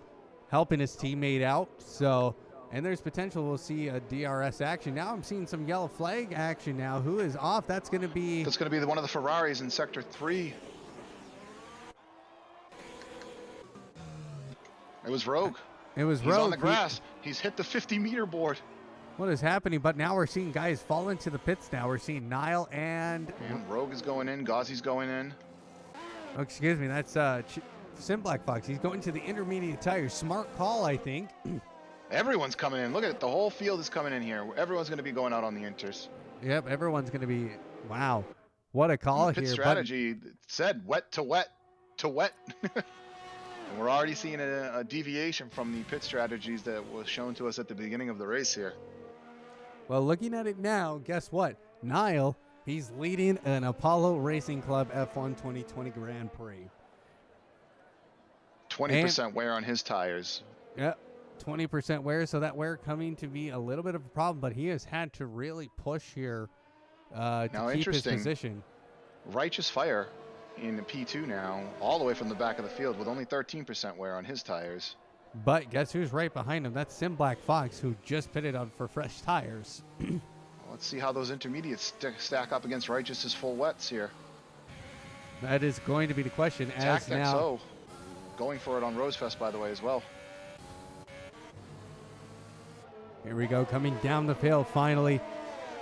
helping his teammate out. So, and there's potential we'll see a DRS action. Now I'm seeing some yellow flag action now. Who is off? That's going to be... That's going to be one of the Ferraris in Sector 3. It was Rogue. It was He's Rogue. on the grass. He's hit the 50-meter board. What is happening? But now we're seeing guys fall into the pits now. We're seeing Niall and... And Rogue is going in. Gauzy's going in. Oh, excuse me. That's Sim Black Fox. He's going to the intermediate tires. Smart call, I think. Everyone's coming in. Look at it. The whole field is coming in here. Everyone's going to be going out on the inters. Yep, everyone's going to be, wow, what a call The pit here. strategy said wet to wet to wet. And we're already seeing a deviation from the pit strategies that was shown to us at the beginning of the race here. Well, looking at it now, guess what? Niall, he's leading an Apollo Racing Club F1 2020 Grand Prix. 20% wear on his tires. Yep, 20% wear, so that wear coming to be a little bit of a problem, but he has had to really push here to Now, keep his interesting. position. Righteous Fire in the P2 now, all the way from the back of the field with only 13% wear on his tires. But guess who's right behind him? That's Sim Black Fox, who just pitted on for fresh tires. Let's see how those intermediates stack up against Righteous's full wets here. That is going to be the question. As now, XO going for it on Rosefest, by the way, as well. here we go, coming down the field finally.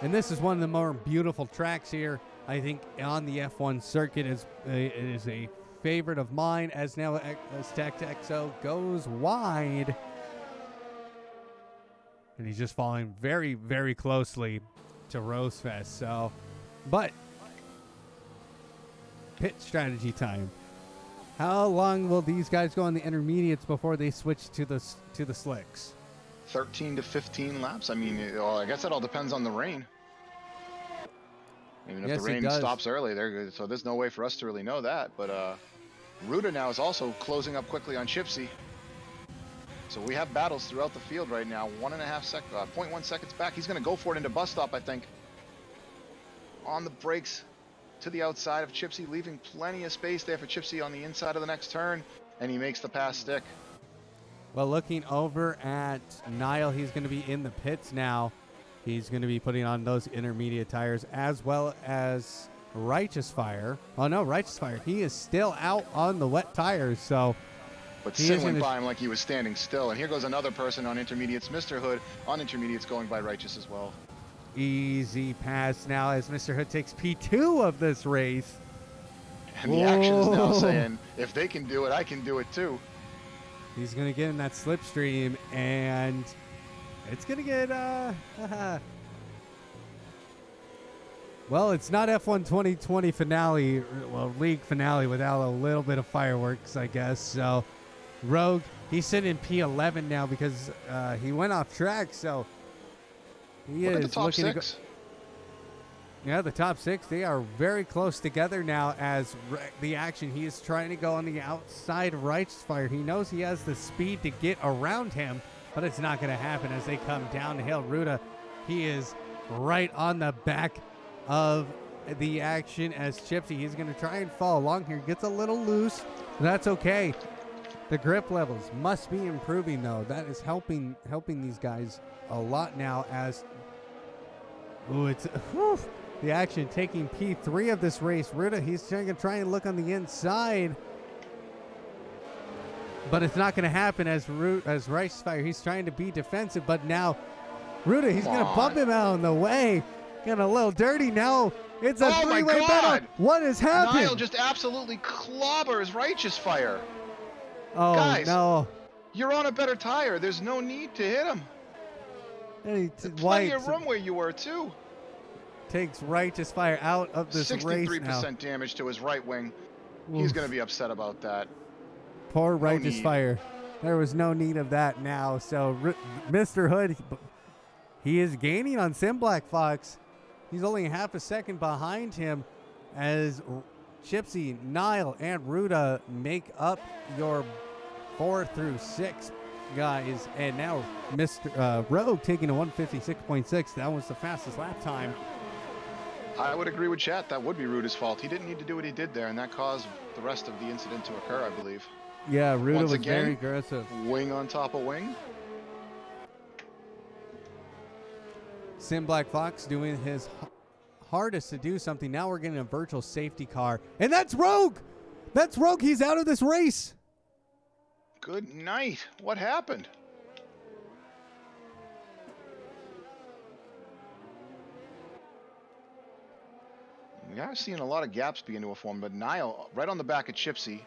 And this is one of the more beautiful tracks here, I think, on the F1 circuit. It is a favorite of mine, as now Stack XO goes wide. And he's just following very, very closely to Rosefest. So, but pit strategy time. How long will these guys go on the intermediates before they switch to the slicks? 13 to 15 laps. I mean, I guess it all depends on the rain. Even if Yes, the it rain does. stops early, so there's no way for us to really know that. But Ruta now is also closing up quickly on Chipsy. So we have battles throughout the field right now. 0.1 seconds back. He's going to go for it into bus stop, I think. On the brakes to the outside of Chipsy, leaving plenty of space there for Chipsy on the inside of the next turn, and he makes the pass stick. Well, looking over at Niall, he's going to be in the pits now. He's going to be putting on those intermediate tires, as well as Righteous Fire. Oh, no, Righteous Fire. He is still out on the wet tires, so... But he Sin is went in by him like he was standing still, and here goes another person on intermediates. Mr. Hood on intermediates going by Righteous as well. Easy pass now as Mr. Hood takes P2 of this race. And the action is now Whoa. saying, if they can do it, I can do it too. He's going to get in that slipstream, and it's going to get... well, it's not F1 2020 finale, well, league finale without a little bit of fireworks, I guess. So, Rogue, he's sitting in P11 now because he went off track, so he Look at is the top looking six. to go. Yeah, the top six, they are very close together now as the action. He is trying to go on the outside of Righteous Fire. He knows he has the speed to get around him, but it's not going to happen as they come down the hill. Ruta, he is right on the back of the action as Chipsy. He's going to try and fall along here. Gets a little loose. That's okay. The grip levels must be improving, though. That is helping these guys a lot now as... Ooh, it's... Whew, the action taking P3 of this race. Ruta, he's trying to try and look on the inside. But it's not going to happen as Righteous Fire. He's trying to be defensive, but now Ruta, he's going to bump him out on the way. Getting a little dirty now. It's a three-way battle. What has happened? Niall just absolutely clobbers Righteous Fire. Oh, Guys, no. You're on a better tire. There's no need to hit him. And Plenty of room where you were, too. Takes Righteous Fire out of this race now. 63% damage to his right wing. He's going to be upset about that. Poor Righteous Fire. There was no need of that now. So Mr. Hood, he is gaining on Sim Black Fox. He's only half a second behind him as Chipsy, Niall, and Ruta make up your 4 through 6 guys. And now Mr. Rogue taking a 156.6. That was the fastest lap time. I would agree with Chat. That would be Ruta's fault. He didn't need to do what he did there, and that caused the rest of the incident to occur, I believe. Yeah, Ruta Once was again, very aggressive. Wing on top of wing. Sim Black Fox doing his hardest to do something. Now we're getting a virtual safety car. And that's Rogue! That's Rogue. He's out of this race. Good night. What happened? We are seeing a lot of gaps begin to form, but Niall right on the back of Chipsy.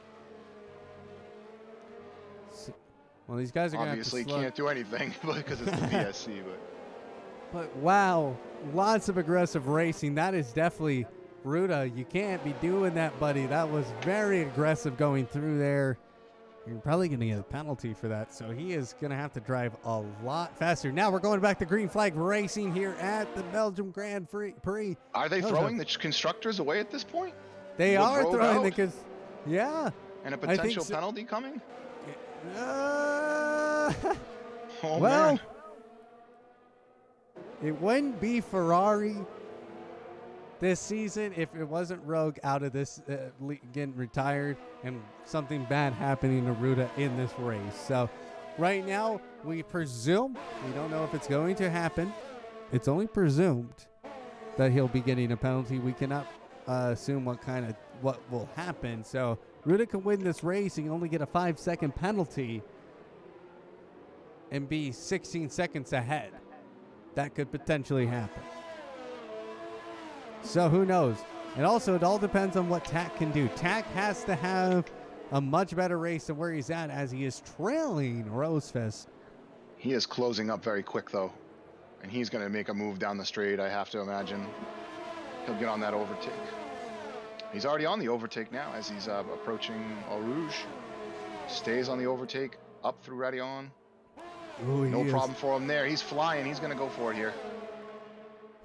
Well, these guys are going to have to Obviously slow. can't do anything because it's the PSC, but But wow, Lots of aggressive racing. That is definitely Ruda. You can't be doing that, buddy. That was very aggressive going through there. You're probably going to get a penalty for that. So he is going to have to drive a lot faster. Now we're going back to green flag racing here at the Belgium Grand Prix. Are they throwing the constructors away at this point? They With are Rogue throwing out? the because yeah. And a I think potential so. penalty coming? Uh, Oh, well, man. it wouldn't be Ferrari this season if it wasn't Rogue out of this getting retired and something bad happening to Ruda in this race. So right now we presume, we don't know if it's going to happen. It's only presumed that he'll be getting a penalty. We cannot assume what will happen. So Ruda can win this race. He can only get a 5-second penalty and be 16 seconds ahead. That could potentially happen. So who knows? And also, it all depends on what Tack can do. Tack has to have a much better race than where he's at, as he is trailing Rosefest. He is closing up very quick, though. And he's going to make a move down the straight, I have to imagine. He'll get on that overtake. He's already on the overtake now as he's approaching Eau Rouge. Stays on the overtake, up through Radillon. Ooh, No problem for him there. He's flying. He's going to go for it here.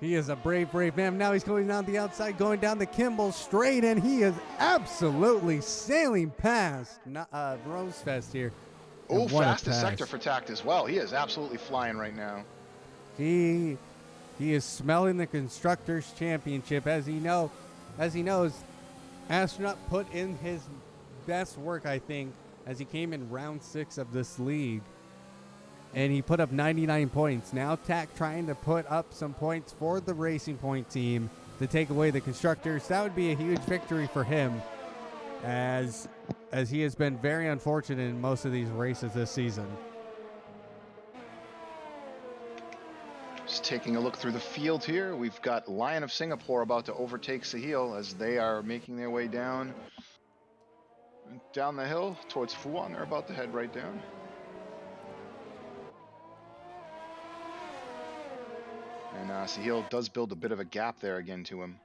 He is a brave man. Now he's going down the outside, going down the Kimball straight, and he is absolutely sailing past Rosefest here. Oh, And what a fastest pass. sector for Tact as well. He is absolutely flying right now. He is smelling the Constructors' Championship. As he knows, Astronaut put in his best work, I think, as he came in round 6 of this league. And he put up 99 points. Now Tack trying to put up some points for the Racing Point team to take away the Constructors. That would be a huge victory for him, as he has been very unfortunate in most of these races this season. Just taking a look through the field here. We've got Lion of Singapore about to overtake Sahil as they are making their way down the hill towards Fuan. They're about to head right down. And Sahil does build a bit of a gap there again to him.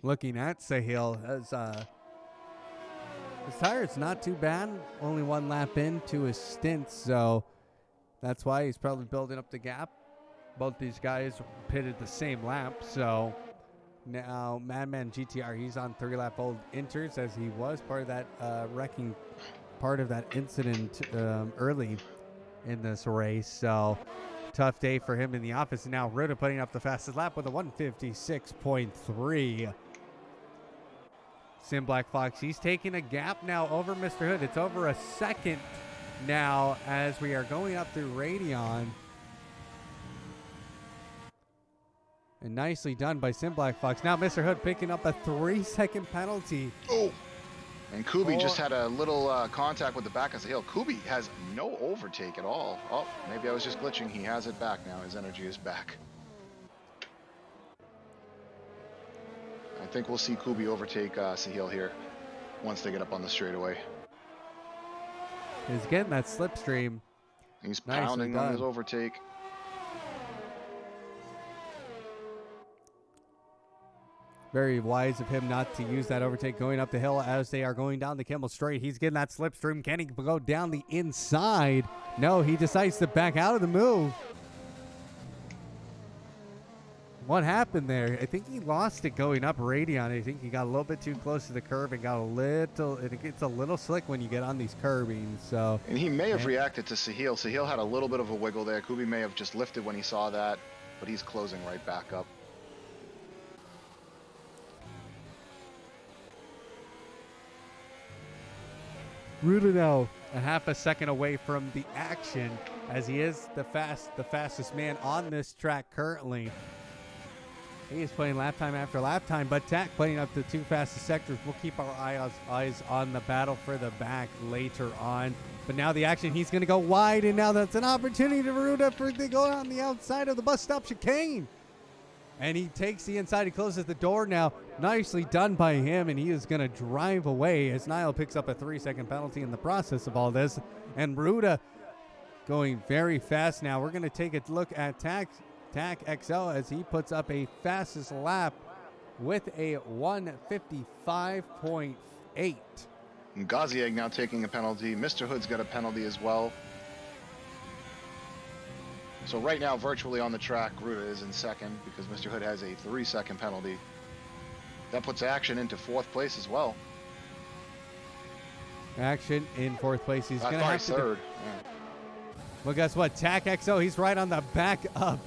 Looking at Sahil, his tire's not too bad. Only one lap into his stint, so that's why he's probably building up the gap. Both these guys pitted the same lap, so now Madman GTR, he's on 3-lap-old inters, as he was part of that wrecking part of that incident early in this race. So tough day for him in the office. And now Ruda putting up the fastest lap with a 156.3. Sim Black Fox, he's taking a gap now over Mr. Hood. It's over a second now as we are going up through Radillon. And nicely done by Sim Black Fox. Now Mr. Hood picking up a 3-second penalty. Oh! And Kubi just had a little contact with the back of the hill. Kubi has no overtake at all. Oh, maybe I was just glitching. He has it back now. His energy is back. I think we'll see Kubi overtake Sahil here once they get up on the straightaway. He's getting that slipstream. He's Nicely pounding on his done. overtake. Very wise of him not to use that overtake going up the hill as they are going down the Kimball straight. He's getting that slipstream. Can he go down the inside? No, he decides to back out of the move. What happened there? I think he lost it going up Radillon. I think he got a little bit too close to the curb and got it gets a little slick when you get on these curbings. So, And he may have reacted to Sahil. Sahil had a little bit of a wiggle there. Kubi may have just lifted when he saw that, but he's closing right back up. Ruda now a half a second away from the action, as he is the fastest man on this track currently. He is playing lap time after lap time, but Tack playing up the 2 fastest sectors. We'll keep our eyes on the battle for the back later on. But now the action, he's going to go wide, and now that's an opportunity to Ruda to go on the outside of the bus stop chicane. And he takes the inside. He closes the door now. Nicely done by him, and he is going to drive away as Niall picks up a 3-second penalty in the process of all this. And Ruda going very fast now. We're going to take a look at Tac XL as he puts up a fastest lap with a 1:55.8. Gazieg now taking a penalty. Mr. Hood's got a penalty as well. So right now, virtually on the track, Ruta is in second because Mr. Hood has a 3-second penalty. That puts Action into 4th place as well. Action in 4th place. He's going to have to third. Well, guess what? Tac XO, he's right on the back of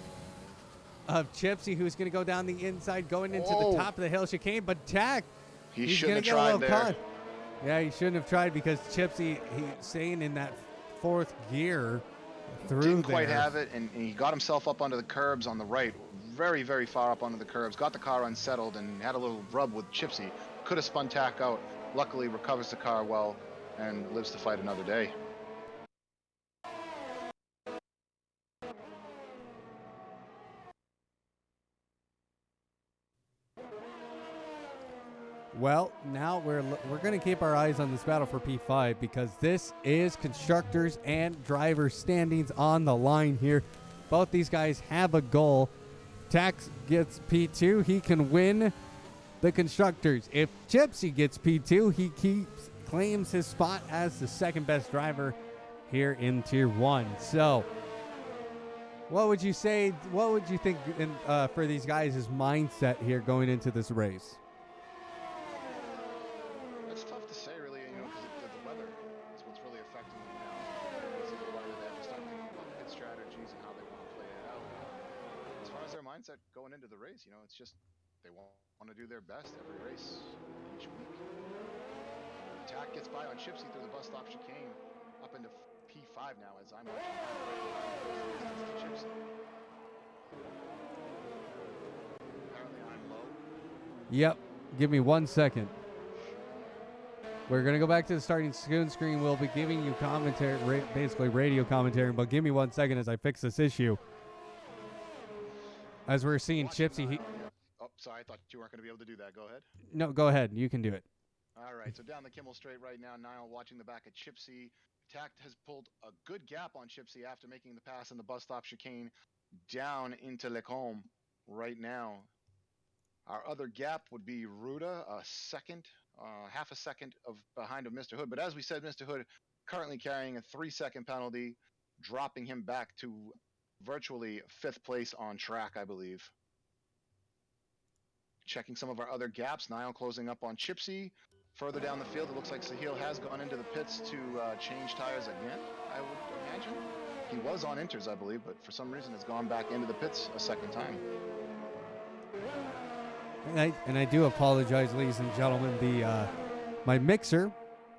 Chipsy, who's going to go down the inside, going into the top of the hill chicane. But Tac, He he's shouldn't gonna have get a tried little there. caught. Yeah, he shouldn't have tried because Chipsy, he's staying in that 4th gear through Didn't there. quite have it, and he got himself up onto the curbs on the right, very, very far up onto the curbs. Got the car unsettled and had a little rub with Chipsy. Could have spun Tac out. Luckily, recovers the car well and lives to fight another day. Well, now we're going to keep our eyes on this battle for P5 because this is constructors and drivers standings on the line here. Both these guys have a goal. Tax gets P2, he can win the constructors. If Gypsy gets P2, he claims his spot as the second best driver here in Tier 1. So, what would you say, what would you think for these guys' mindset here going into this race? It's tough to say, really, because the weather is what's really affecting them now. So why do they have to start thinking about pit strategies and how they want to play it out? As far as their mindset going into the race, it's just they want to do their best every race each week. Tac gets by on Chipsy through the bus stop chicane up into P5 now as I'm watching Chipsy. Apparently I'm low. Yep. Give me 1 second. We're going to go back to the starting screen. We'll be giving you commentary, basically radio commentary, but give me 1 second as I fix this issue. As we're seeing Chipsy, Oh, sorry, I thought you weren't going to be able to do that. Go ahead. No, go ahead. You can do it. All right, so down the Kimmel Straight right now, Niall watching the back of Chipsy. Tact has pulled a good gap on Chipsy after making the pass in the bus stop chicane down into Lecombe right now. Our other gap would be Ruda, a second, half a second behind of Mr. Hood. But as we said, Mr. Hood currently carrying a 3-second penalty, dropping him back to virtually 5th place on track, I believe. Checking some of our other gaps, Niall closing up on Chipsy. Further down the field, it looks like Sahil has gone into the pits to change tires again, I would imagine. He was on inters, I believe, but for some reason has gone back into the pits a second time. And I do apologize, ladies and gentlemen. My mixer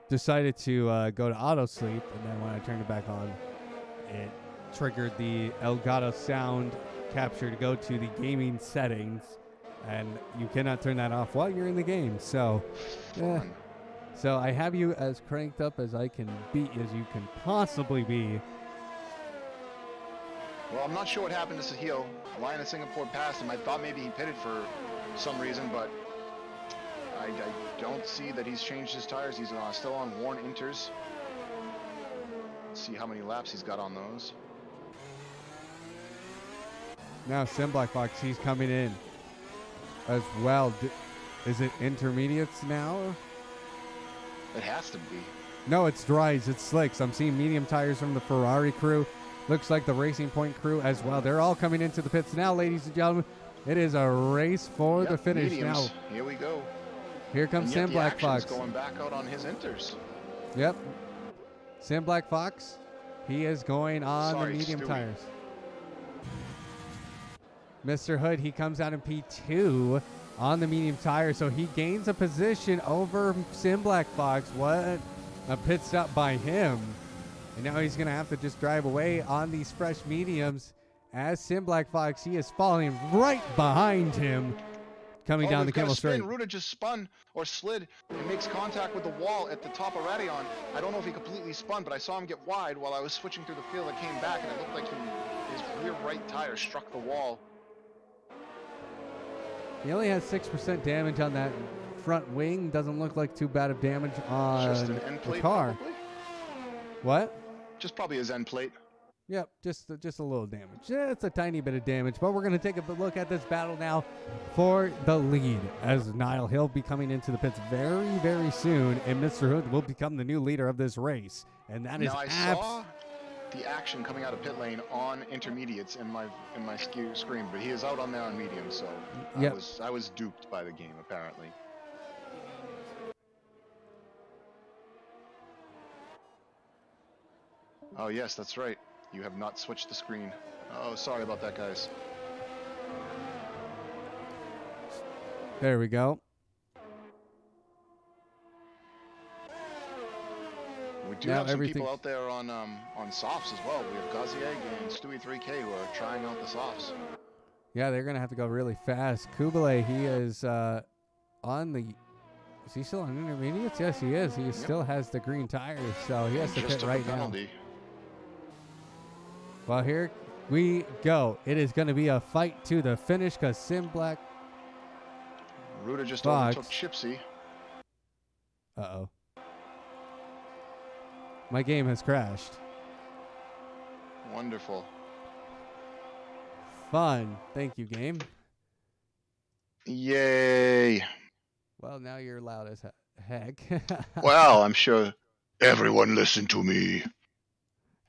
decided to go to auto sleep, and then when I turned it back on, it triggered the Elgato sound capture to go to the gaming settings, and you cannot turn that off while you're in the game. So, so I have you as cranked up as I can be, as you can possibly be. Well, I'm not sure what happened to Sahil. Lion of Singapore passed him. I thought maybe he pitted for some reason, but I don't see that he's changed his tires. He's still on worn inters. Let's see how many laps he's got on those. Now Sim Black Fox, he's coming in as well. Is it intermediates now? It has to be. No, it's dries. It's slicks. I'm seeing medium tires from the Ferrari crew. Looks like the Racing Point crew as well. They're all coming into the pits now, ladies and gentlemen. It is a race for the finish mediums. now. Here we go. Here comes Sam Black Fox. Going back out on his inters. Yep. Sam Black Fox. He is going on the medium Stewie. tires. Mr. Hood, he comes out in P2 on the medium tire, so he gains a position over Sim Black Fox. What a pit stop by him. And now he's going to have to just drive away on these fresh mediums as Sim Black Fox. He is falling right behind him coming down the Kimmel Straight. Ruta just spun or slid and makes contact with the wall at the top of Radion. I don't know if he completely spun, but I saw him get wide while I was switching through the field. It came back, and it looked like his rear right tire struck the wall. He only has 6% damage on that front wing. Doesn't look like too bad of damage on Just an end the plate, car. probably? What? Just probably his end plate. Yep, just a little damage. Just a tiny bit of damage. But we're going to take a look at this battle now for the lead, as Niall Hill be coming into the pits very, very soon, and Mr. Hood will become the new leader of this race. And that is Now I saw the action coming out of pit lane on intermediates in my screen, but he is out on there on medium, so Yep. I was duped by the game apparently. Oh yes, that's right. You have not switched the screen. Oh, sorry about that, guys. There we go. We do Now have some everything- people out there on softs as well. We have Gazieg and Stewie 3K who are trying out the softs. Yeah, they're going to have to go really fast. Kublai, he is on the... Is he still on intermediates? Yes, he is. He still has the green tires, so he has to Just pit took right a now. penalty. Well, here we go. It is going to be a fight to the finish because Sim Black... Ruda just Fox. overtook Chipsy. Uh-oh. My game has crashed. Wonderful. Fun. Thank you, game. Yay. Well, now you're loud as heck. Well, I'm sure everyone listen to me.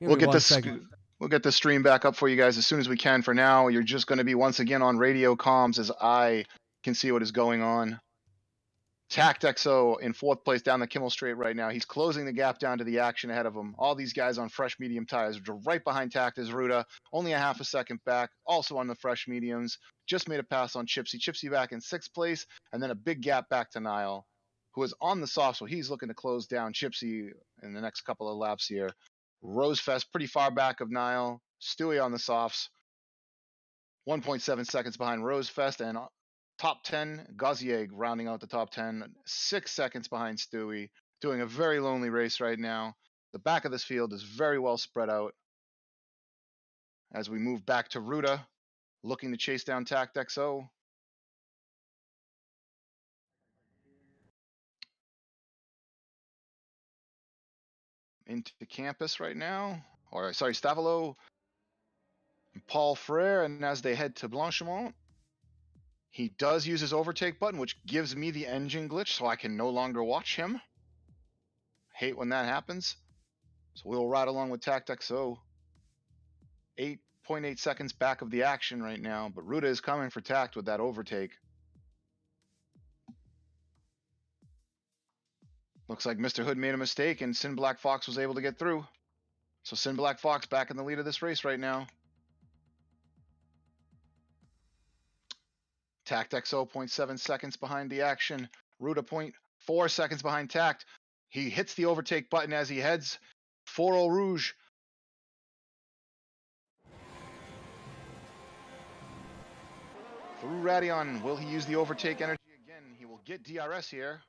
Give We'll me get one this second. we'll get the stream back up for you guys as soon as we can. For now, you're just going to be once again on radio comms as I can see what is going on. Tact XO in 4th place down the Kimmel Straight right now. He's closing the gap down to the action ahead of him. All these guys on fresh medium tires. Right behind Tact is Ruda, only a half a second back, also on the fresh mediums. Just made a pass on Chipsy. Chipsy back in 6th place, and then a big gap back to Niall, who is on the soft, so he's looking to close down Chipsy in the next couple of laps here. Rosefest pretty far back of Niall. Stewie on the softs. 1.7 seconds behind Rosefest, and top 10, Gazieg rounding out the top 10, 6 seconds behind Stewie, doing a very lonely race right now. The back of this field is very well spread out. As we move back to Ruda, looking to chase down Tact XO. Into campus right now, or sorry, Stavelo and Paul Frere, and as they head to Blanchimont, he does use his overtake button, which gives me the engine glitch, so I can no longer watch him. Hate when that happens. So we'll ride along with Tact XO. 8.8 seconds back of the action right now, but Ruda is coming for Tact with that overtake. Looks like Mr. Hood made a mistake and Sin Black Fox was able to get through. So Sin Black Fox back in the lead of this race right now. Tact XO 0.7 seconds behind the action. Ruda 0.4 seconds behind Tact. He hits the overtake button as he heads for Eau Rouge. Through Radion, will he use the overtake energy again? He will get DRS here.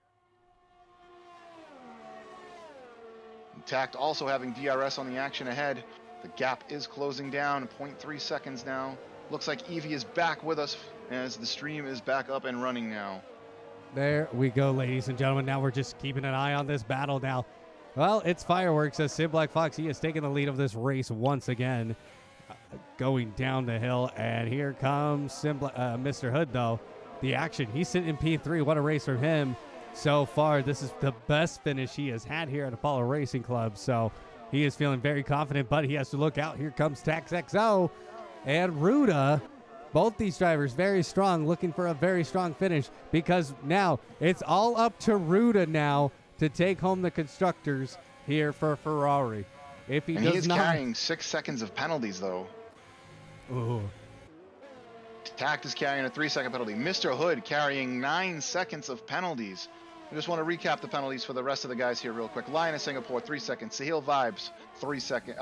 Tact also having DRS on the action ahead. The gap is closing down, 0.3 seconds now. Looks like Evie is back with us as the stream is back up and running now. There we go, ladies and gentlemen. Now we're just keeping an eye on this battle now. Well, it's fireworks as Sim Black Fox. He has taken the lead of this race once again, going down the hill. And here comes Mr. Hood, though. The action. He's sitting in P3. What a race for him so far. This is the best finish he has had here at Apollo Racing Club. So he is feeling very confident, but he has to look out. Here comes Tax XO and Ruda. Both these drivers very strong, looking for a very strong finish, because now it's all up to Ruda now to take home the constructors here for Ferrari. If he And does he is not, carrying 6 seconds of penalties, though. ooh, Tact is carrying a 3-second penalty. Mr. Hood carrying 9 seconds of penalties. I just want to recap the penalties for the rest of the guys here real quick. Lion of Singapore, 3 seconds. Sahil Vibes,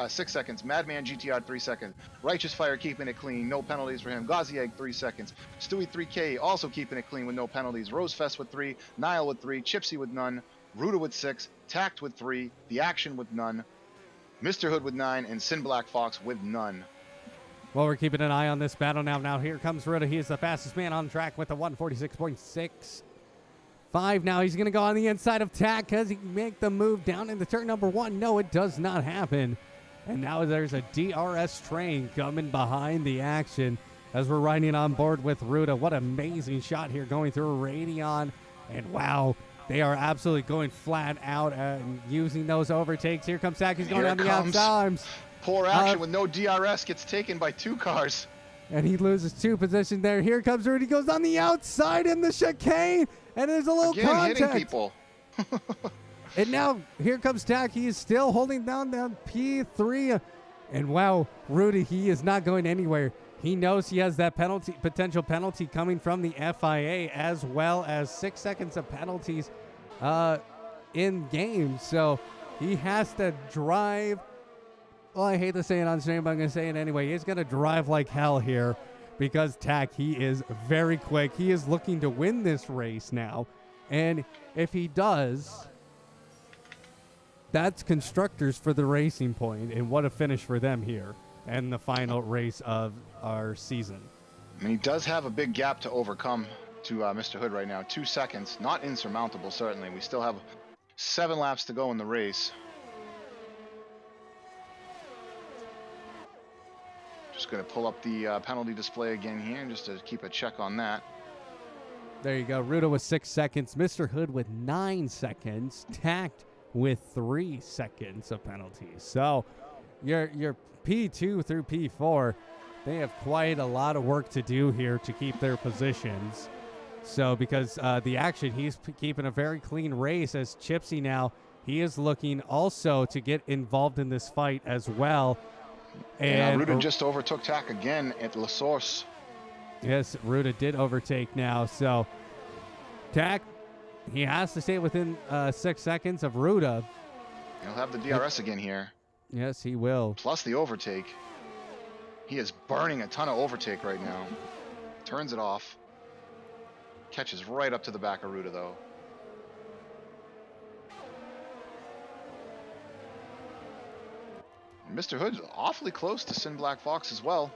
6 seconds. Madman GTR, 3 seconds. Righteous Fire keeping it clean, no penalties for him. Gazieg, 3 seconds. Stewie 3K also keeping it clean with no penalties. Rosefest with 3, Niall with 3, Chipsy with none, Ruda with 6, Tact with 3, The Action with none, Mr. Hood with 9, and Sin Black Fox with none. well, we're keeping an eye on this battle now. Now here comes Ruda. He is the fastest man on track with a 146.65. Now he's going to go on the inside of Tack. Does he make the move down into turn number 1? No, it does not happen. And now there's a DRS train coming behind the action as we're riding on board with Ruda. What amazing shot here going through Radeon. And wow, they are absolutely going flat out and using those overtakes. Here comes Zach. He's going Here down the comes outside. Poor action with no DRS, gets taken by 2 cars. And he loses 2 positions there. Here comes Rudy. Goes on the outside in the chicane. And there's a little Again, contact. hitting people. And now here comes Tack. He is still holding down P3. And wow, Rudy, he is not going anywhere. He knows he has that potential penalty coming from the FIA, as well as 6 seconds of penalties in game. So he has to drive. Well, I hate to say it on stream, but I'm going to say it anyway. He's going to drive like hell here because Tack, he is very quick. He is looking to win this race now. And if he does, that's constructors for the Racing Point, and what a finish for them here and the final race of our season. I mean, he does have a big gap to overcome to Mr. Hood right now. 2 seconds, not insurmountable, certainly. We still have 7 laps to go in the race. Just going to pull up the penalty display again here just to keep a check on that. There you go. Ruda with 6 seconds. Mr. Hood with 9 seconds. Tact with 3 seconds of penalties. So your P2 through P4, they have quite a lot of work to do here to keep their positions. So because the action, he's keeping a very clean race as Chipsy now, he is looking also to get involved in this fight as well. And Ruda just overtook Tack again at La Source. Yes, Ruda did overtake now. So Tack, he has to stay within 6 seconds of Ruda. He'll have the DRS again here. Yes, he will. Plus the overtake. He is burning a ton of overtake right now. Turns it off. Catches right up to the back of Ruda, though. Mr. Hood's awfully close to Sin Black Fox as well.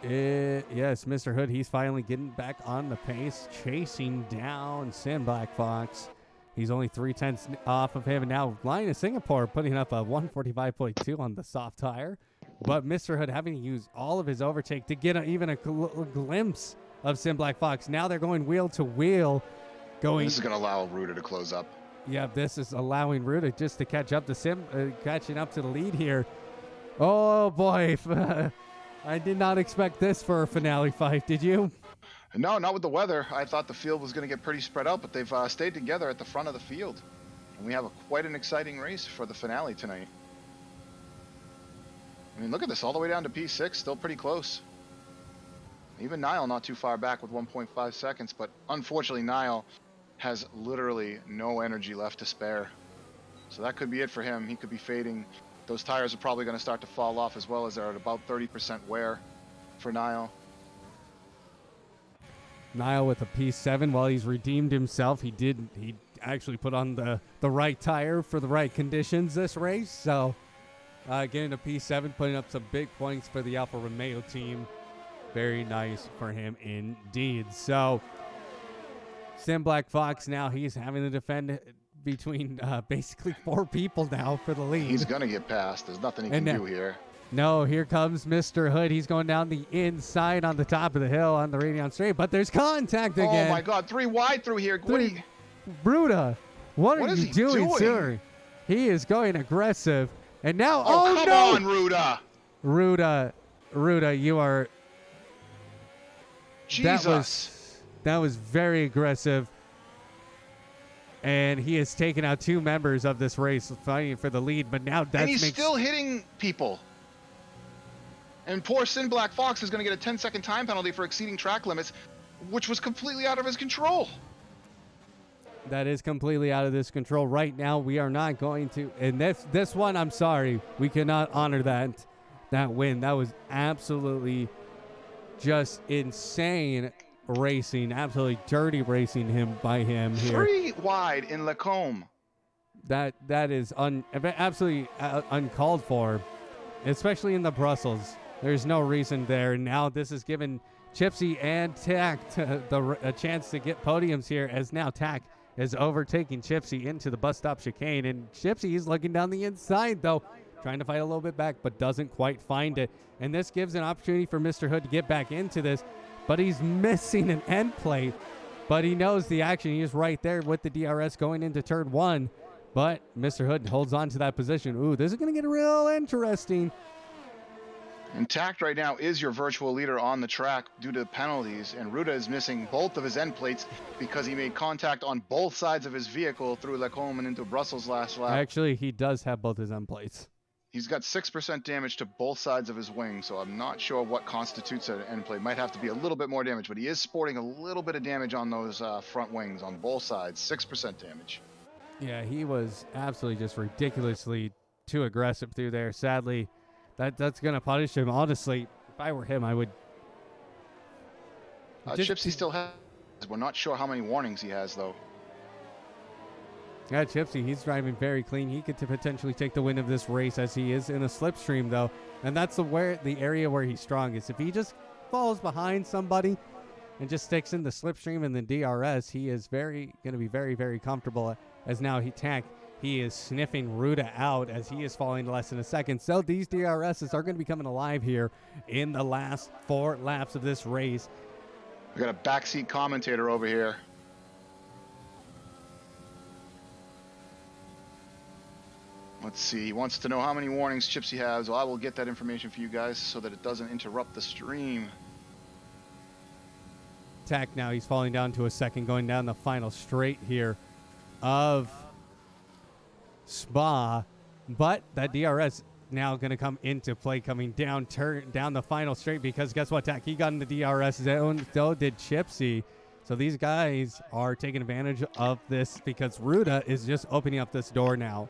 Yes, Mr. Hood, he's finally getting back on the pace, chasing down Sin Black Fox. He's only 3/10 off of him, and now Linus Singapore putting up a 145.2 on the soft tire. But Mr. Hood having to use all of his overtake to get even a glimpse of Sin Black Fox. Now they're going wheel to wheel. This is going to allow Ruda to close up. Yeah, this is allowing Ruda just to catch up to catching up to the lead here. Oh, boy. I did not expect this for a finale fight, did you? No, not with the weather. I thought the field was going to get pretty spread out, but they've stayed together at the front of the field. And we have quite an exciting race for the finale tonight. I mean, look at this, all the way down to P6, still pretty close. Even Niall not too far back with 1.5 seconds, but unfortunately Niall has literally no energy left to spare. So that could be it for him. He could be fading. Those tires are probably going to start to fall off as well, as they're at about 30% wear for Niall. Niall with a P7, while he's redeemed himself, he actually put on the right tire for the right conditions this race. So getting a P7, putting up some big points for the Alfa Romeo team. Very nice for him indeed. So Sin Black Fox now, he's having to defend between basically 4 people now for the lead. He's going to get past. There's nothing he can do here. No, here comes Mr. Hood. He's going down the inside on the top of the hill on the Radeon Straight, but there's contact again. Oh, my God. 3 wide through here. Bruda, what are you doing, sir? He is going aggressive. And now, come no! on, Ruda. Ruda, you are... Jesus. That was very aggressive. And he has taken out 2 members of this race fighting for the lead, but now that's... And he's still hitting people. And poor Sin Black Fox is going to get a 10-second time penalty for exceeding track limits, which was completely out of his control. That is completely out of this control. Right now, we are not going to... And this one, I'm sorry. We cannot honor that win. That was absolutely just insane racing. Absolutely dirty racing by him here. 3 wide in Lacombe. That is absolutely uncalled for, especially in the Brussels. There's no reason there. Now this has given Chipsy and Tack a chance to get podiums here, as now Tack is overtaking Chipsy into the bus stop chicane. And Chipsy is looking down the inside, though, trying to fight a little bit back, but doesn't quite find it. And this gives an opportunity for Mr. Hood to get back into this, but he's missing an end plate. But he knows the action. He is right there with the DRS going into turn 1. But Mr. Hood holds on to that position. Ooh, this is going to get real interesting. Intact right now is your virtual leader on the track due to penalties, and Ruda is missing both of his end plates because he made contact on both sides of his vehicle through Lacombe and into Brussels last lap. Actually, he does have both his end plates. He's got 6% damage to both sides of his wing, so I'm not sure what constitutes an end plate. Might have to be a little bit more damage, but he is sporting a little bit of damage on those front wings on both sides, 6% damage. Yeah, he was absolutely just ridiculously too aggressive through there. Sadly, that's going to punish him. Honestly, if I were him, I would... Chipsy still has... We're not sure how many warnings he has, though. Yeah, Chipsy, he's driving very clean. He could potentially take the win of this race as he is in a slipstream, though. And that's the area where he's strongest. If he just falls behind somebody and just sticks in the slipstream and the DRS, he is going to be very, very comfortable. As now he is sniffing Ruda out as he is falling less than a second. So these DRSs are going to be coming alive here in the last 4 laps of this race. We got a backseat commentator over here. Let's see. He wants to know how many warnings Chipsy has. Well, I will get that information for you guys so that it doesn't interrupt the stream. Tack now, he's falling down to a second, going down the final straight here of Spa, but that DRS now going to come into play coming down the final straight, because guess what, Tack? He got in the DRS zone, so did Chipsy. So these guys are taking advantage of this because Ruda is just opening up this door now.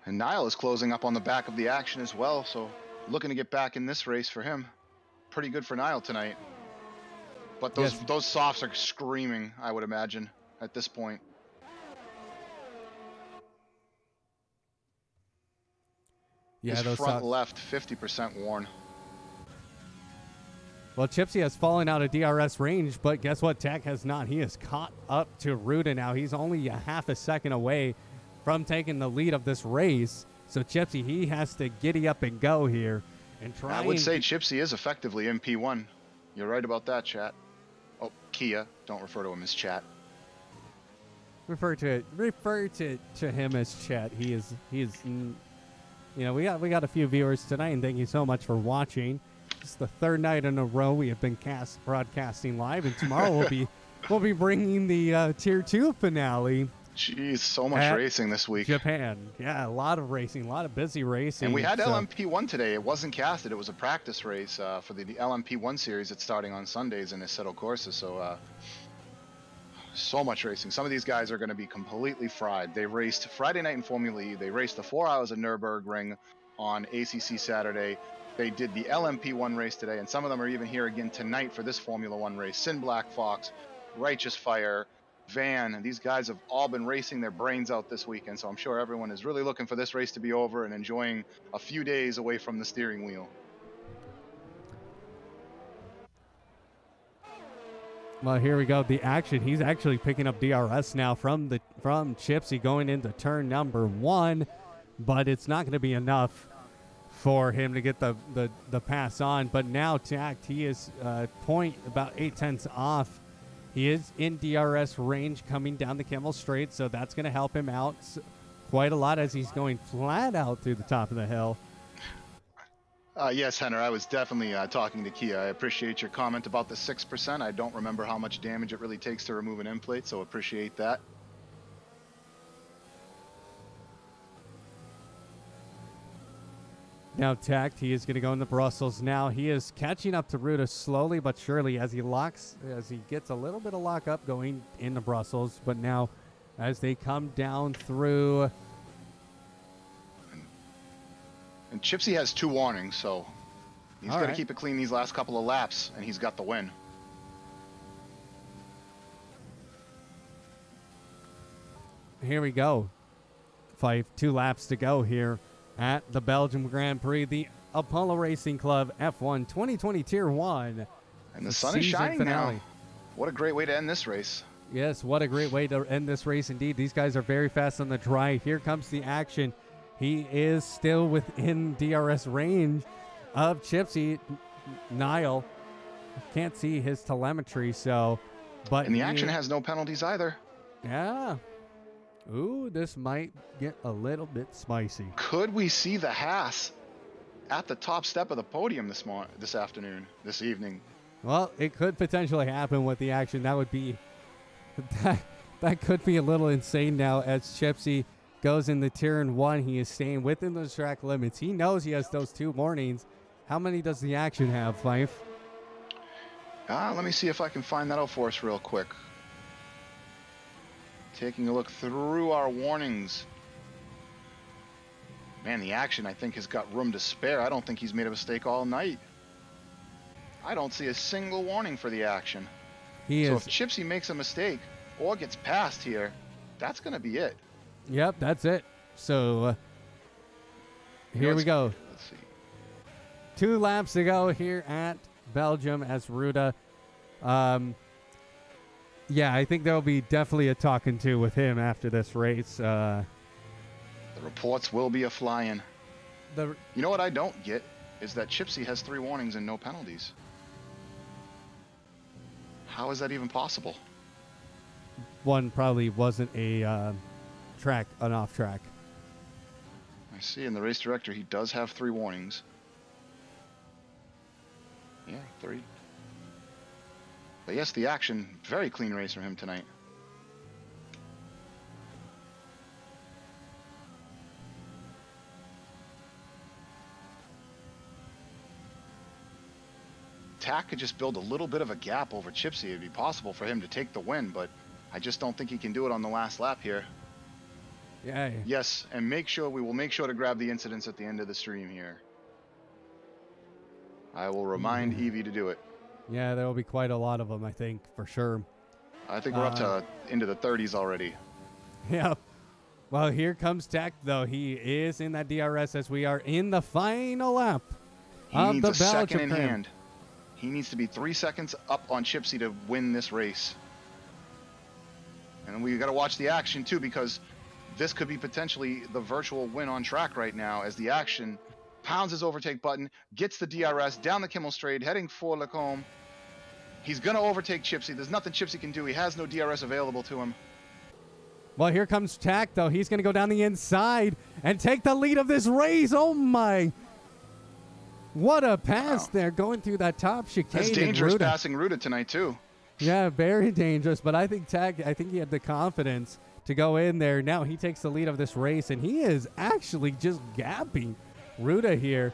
And Niall is closing up on the back of the action as well, so looking to get back in this race for him. Pretty good for Niall tonight. But those softs are screaming, I would imagine, at this point. Yeah, his those front softs. left, 50% worn. Well, Chipsy has fallen out of DRS range, but guess what? Tack has not. He is caught up to Ruda now. He's only a half a second away from taking the lead of this race. So Chipsy, he has to giddy up and go here and try. I would say Chipsy is effectively in P1. You're right about that, chat. Oh, Kia. Don't refer to him as chat. Refer to him as chat. He is. You know, we got a few viewers tonight, and thank you so much for watching. It's the 3rd night in a row we have been broadcasting live, and tomorrow we'll be bringing the Tier 2 finale. Jeez, so much racing this week. Japan. Yeah, a lot of racing, a lot of busy racing. And we had LMP1 today. It wasn't casted. It was a practice race for the LMP1 series that's starting on Sundays in Assetto Corsa. So much racing. Some of these guys are going to be completely fried. They raced Friday night in Formula E. They raced the 4 hours of Nürburgring on ACC Saturday. They did the LMP1 race today, and some of them are even here again tonight for this Formula 1 race. Sin Black Fox, Righteous Fire, Van, and these guys have all been racing their brains out this weekend, so I'm sure everyone is really looking for this race to be over and enjoying a few days away from the steering wheel. Well, here we go. The action. He's actually picking up DRS now from Chipsy going into turn number 1, but it's not going to be enough for him to get the pass on. But now Tact, he is about 0.8 off. He is in DRS range coming down the Kimmel Straight, so that's going to help him out quite a lot as he's going flat out through the top of the hill. Yes, Henner, I was definitely talking to Kia. I appreciate your comment about the 6%. I don't remember how much damage it really takes to remove an end plate, so appreciate that. Now Tact, he is going to go into Brussels. Now he is catching up to Ruda slowly but surely as he gets a little bit of lockup going into Brussels. But now as they come down through... And Chipsy has 2 warnings, so he's got to keep it clean these last couple of laps, and he's got the win. Here we go. 2 laps to go here at the Belgium Grand Prix, the Apollo Racing Club F1 2020 Tier 1. And the sun is shining now. What a great way to end this race. Yes, what a great way to end this race indeed. These guys are very fast on the dry. Here comes the action. He is still within DRS range of Chipsy. Niall can't see his telemetry, And the action has no penalties either. Yeah. Ooh, this might get a little bit spicy. Could we see the Haas at the top step of the podium this evening? Well, it could potentially happen with the action. That would be that could be a little insane now as Chipsy goes in the turn 1. He is staying within those track limits. He knows he has those 2 warnings. How many does the action have, Fife? Let me see if I can find that out for us real quick. Taking a look through our warnings. Man, the action, I think, has got room to spare. I don't think he's made a mistake all night. I don't see a single warning for the action. So if Chipsy makes a mistake or gets passed here, that's going to be it. Yep, that's it. So here we go. Let's see. 2 laps to go here at Belgium as Ruda. Yeah, I think there'll be definitely a talking to with him after this race. The reports will be a flying. You know what I don't get is that Chipsy has 3 warnings and no penalties. How is that even possible? One probably wasn't an off track. I see in the race director he does have 3 warnings. Yeah, 3. But yes, the action, very clean race from him tonight. Tack could just build a little bit of a gap over Chipsy. It'd be possible for him to take the win, but I just don't think he can do it on the last lap here. Yeah. Yes, and we will make sure to grab the incidents at the end of the stream here. I will remind Evie to do it. Yeah, there will be quite a lot of them, I think, for sure. I think we're up to into the 30s already. Yeah. Well, here comes Tack, though. He is in that DRS as we are in the final lap He needs a second in hand. He needs to be 3 seconds up on Chipsy to win this race. And we got to watch the action, too, because this could be potentially the virtual win on track right now as the action pounds his overtake button, gets the DRS down the Kimmel Straight, heading for Lacombe. He's going to overtake Chipsy. There's nothing Chipsy can do. He has no DRS available to him. Well, here comes Tack, though. He's going to go down the inside and take the lead of this race. Oh, my. What a pass there going through that top chicane. That's dangerous passing Ruda tonight, too. Yeah, very dangerous. But I think Tack, he had the confidence to go in there. Now he takes the lead of this race, and he is actually just gapping Ruda here.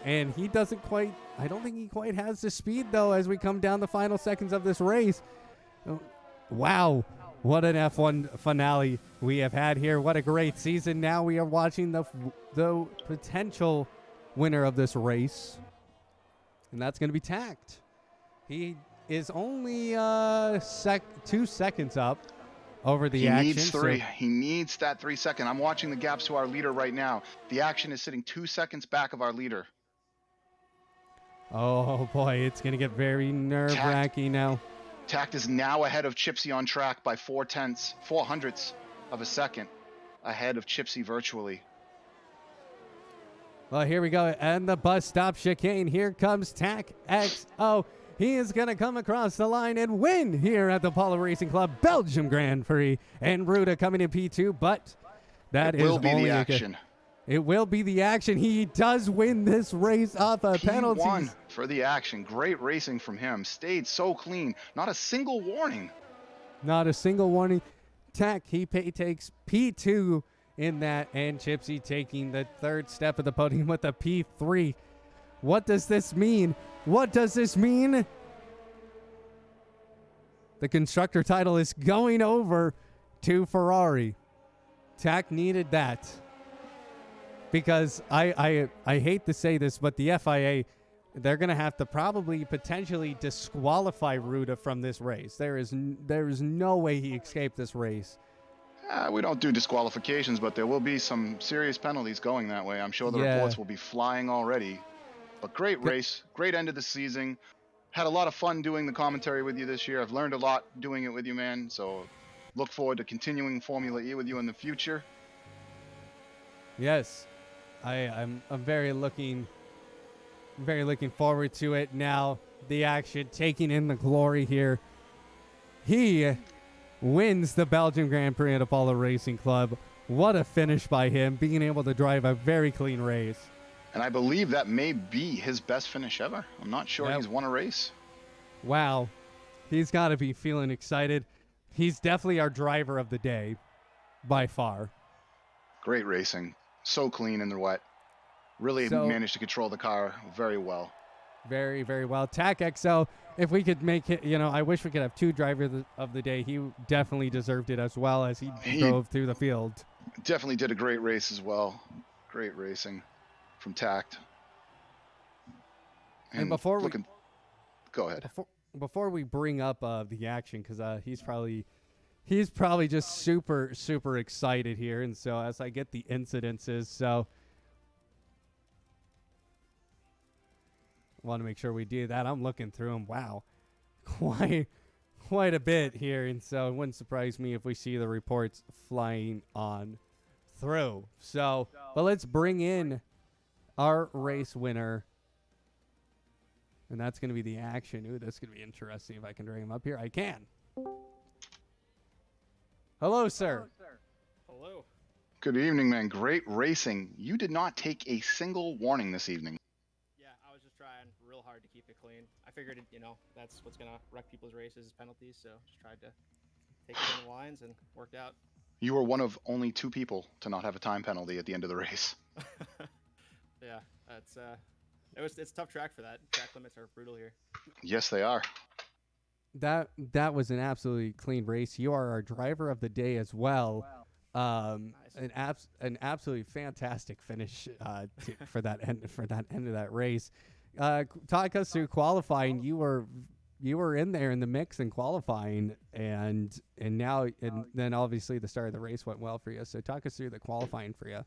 And he doesn't quite, I don't think he quite has the speed, though, as we come down the final seconds of this race. Wow. What an F1 finale we have had here. What a great season. Now we are watching the potential winner of this race. And that's going to be Tact. He is only 2 seconds up over the action. He needs 3. He needs that 3 second. I'm watching the gaps to our leader right now. The action is sitting 2 seconds back of our leader. Oh, boy. It's going to get very nerve-wracking now. Tact is now ahead of Chipsy on track by 4 hundredths of a second ahead of Chipsy virtually. Well, here we go. And the bus stop chicane. Here comes Tac XO. He is going to come across the line and win here at the Apollo Racing Club Belgium Grand Prix. And Ruda coming in P2, but that is only the action. It will be the action. He does win this race off a penalty. P1 for the action. Great racing from him. Stayed so clean. Not a single warning. Not a single warning. Tack, he takes P2 in that, and Chipsy taking the 3rd step of the podium with a P3. What does this mean? What does this mean? The constructor title is going over to Ferrari. Tack needed that. Because I hate to say this, but the FIA, they're going to have to probably potentially disqualify Ruda from this race. There is no way he escaped this race. We don't do disqualifications, but there will be some serious penalties going that way. I'm sure the reports will be flying already. But great race, great end of the season. Had a lot of fun doing the commentary with you this year. I've learned a lot doing it with you, man. So look forward to continuing Formula E with you in the future. Yes, I'm very looking forward to it. Now the action, taking in the glory here. He wins the Belgian Grand Prix at Apollo Racing Club. What a finish by him, being able to drive a very clean race. And I believe that may be his best finish ever. I'm not sure Yep. he's won a race. Wow, he's got to be feeling excited. He's definitely our driver of the day, by far. Great racing. So clean in the wet. Really So- managed to control the car very well. Very, very well. TAC XL, if we could make it, I wish we could have two drivers of the day. He definitely deserved it as well as he drove through the field. Definitely did a great race as well. Great racing from Tact. And before we go ahead. before we bring up the action, because he's probably just super, super excited here. And so as I get the incidences, so want to make sure we do that. I'm looking through them. Wow, quite a bit here. And so it wouldn't surprise me if we see the reports flying on through. So, but let's bring in our race winner. And that's going to be the action. Ooh, that's going to be interesting if I can bring him up here. I can. Hello, sir. Hello. Good evening, man. Great racing. You did not take a single warning this evening. Yeah, I was just trying real hard to keep it clean. I figured, that's what's gonna wreck people's races is penalties, so just tried to take it in the lines and worked out. You were one of only 2 people to not have a time penalty at the end of the race. Yeah, it's a tough track for that. Track limits are brutal here. Yes, they are. That was an absolutely clean race. You are our driver of the day as well. Nice. An absolutely fantastic finish for that end of that race. Talk us through qualifying. You were in there in the mix in qualifying, and then obviously the start of the race went well for you. So talk us through the qualifying for you.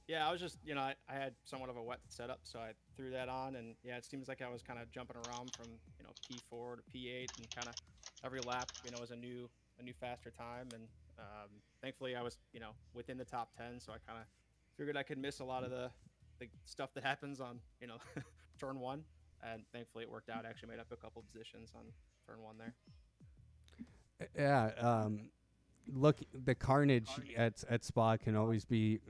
Yeah, I was just, I had somewhat of a wet setup, so I threw that on, and yeah, it seems like I was kind of jumping around from, P4 to P8, and kind of every lap, was a new faster time, and thankfully I was, within the top 10, so I kind of figured I could miss a lot of the stuff that happens on, turn 1, and thankfully it worked out. I actually made up a couple positions on turn 1 there. Yeah, look, the carnage at Spa can always be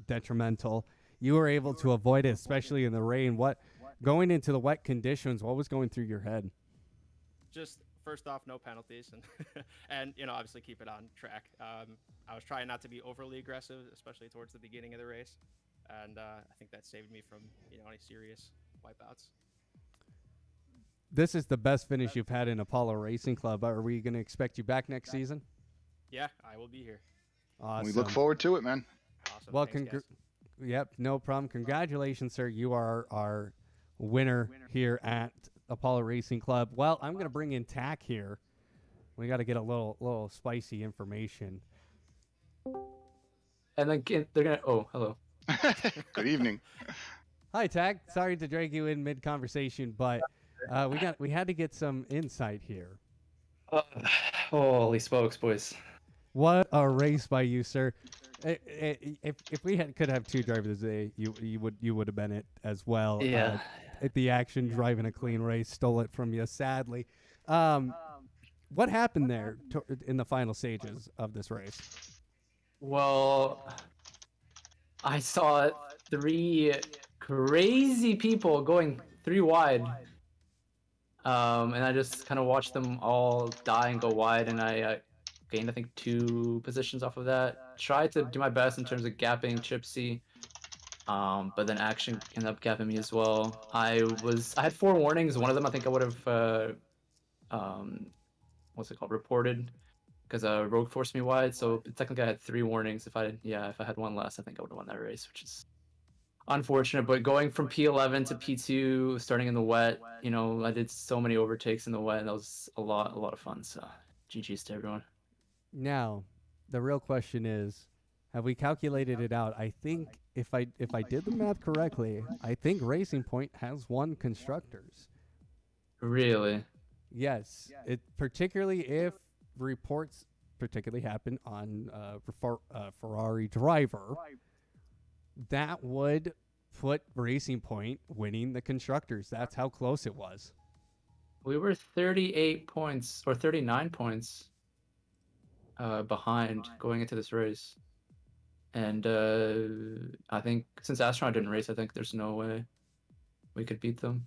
detrimental. You were able to avoid it, especially in the rain. What going into the wet conditions, what was going through your head? Just first off, no penalties, and obviously keep it on track. I was trying not to be overly aggressive, especially towards the beginning of the race, and I think that saved me from any serious wipeouts. This is the best finish you've had in Apollo Racing Club. Are we going to expect you back next season? Yeah, I will be here. Awesome. We look forward to it, man. Awesome. Well, Thanks, guys. Yep, no problem. Congratulations, sir. You are our winner here at Apollo Racing Club. Well, I'm going to bring in TAC here. We got to get a little spicy information. And then they're gonna. Oh, hello. Good evening. Hi, TAC. Sorry to drag you in mid conversation, but we had to get some insight here. Holy smokes, boys! What a race by you, sir. If we could have 2 drivers today, you would have been it as well. Yeah. At the action, driving a clean race, stole it from you, sadly. What happened there in the final stages of this race? Well, I saw 3 crazy people going 3 wide. And I just kind of watched them all die and go wide, and I gained, I think, 2 positions off of that. Tried to do my best in terms of gapping Chipsy, but then Action ended up gapping me as well. I had 4 warnings. One of them I think I would have, what's it called, reported, because Rogue forced me wide. So technically I had 3 warnings. If I had 1 less, I think I would have won that race, which is unfortunate. But going from P11 to P2, starting in the wet, I did so many overtakes in the wet, and that was a lot of fun. So GG's to everyone. Now, the real question is, have we calculated it out? I think if I did the math correctly, I think Racing Point has won constructors. Really? Yes, it particularly if reports particularly happen on Ferrari driver, that would put Racing Point winning the constructors. That's how close it was. We were 38 points or 39 points behind going into this race. And I think since Astronaut didn't race, I think there's no way we could beat them.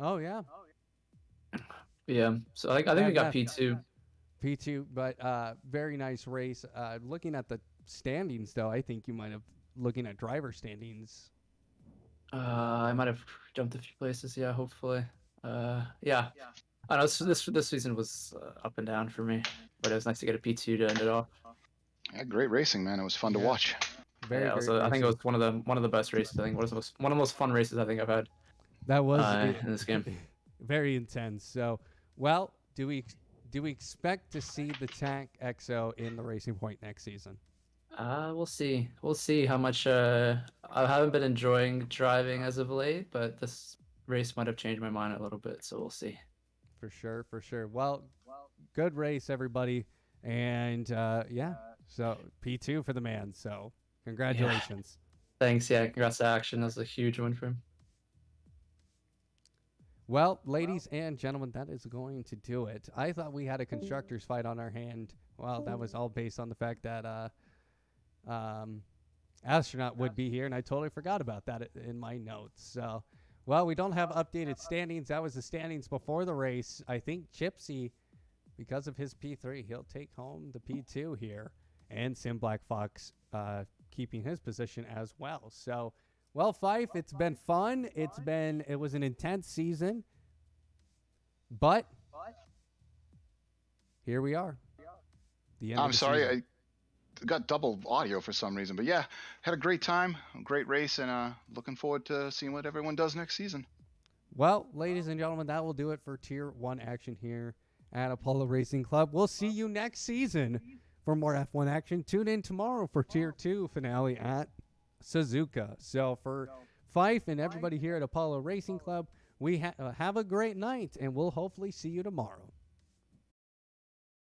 Oh yeah, Yeah, so I think we got P2. P2, but very nice race. Looking at the standings, though, I think you might have looking at driver standings. I might have jumped a few places. Yeah, hopefully. Yeah. I know this season was up and down for me, but it was nice to get a P2 to end it off. Yeah, great racing, man. It was fun to Yeah. watch. Very, Yeah, very I think it racing. was one of the best races. I think one of the most fun races I think I've had That was in this game. very intense. So, well, do we expect to see the Tank XO in the Racing Point next season? We'll see. We'll see how much. I haven't been enjoying driving as of late, but this race might have changed my mind a little bit. So we'll see. For sure, for sure. Well, good race, everybody, and yeah. So P2 for the man. So congratulations. Thanks. Yeah, congrats to Action. That was a huge win for him. Well, ladies and gentlemen, that is going to do it. I thought we had a constructors fight on our hand. Well, that was all based on the fact that Astronaut would be here, and I totally forgot about that in my notes. So, well, we don't have updated standings. That was the standings before the race. I think Gypsy, because of his P3, he'll take home the P2 here, and Sim Black Fox keeping his position as well. So, well, Fife, it's been fun. It was an intense season, but here we are. The end. I'm sorry, I got double audio for some reason, but yeah, had a great time, great race, and looking forward to seeing what everyone does next season. Well, ladies and gentlemen, that will do it for Tier 1 action here at Apollo Racing Club. We'll see you next season for more F1 action. Tune in tomorrow for Tier 2 finale at Suzuka. So for Fife and everybody here at Apollo Racing Club, we have a great night, and we'll hopefully see you tomorrow.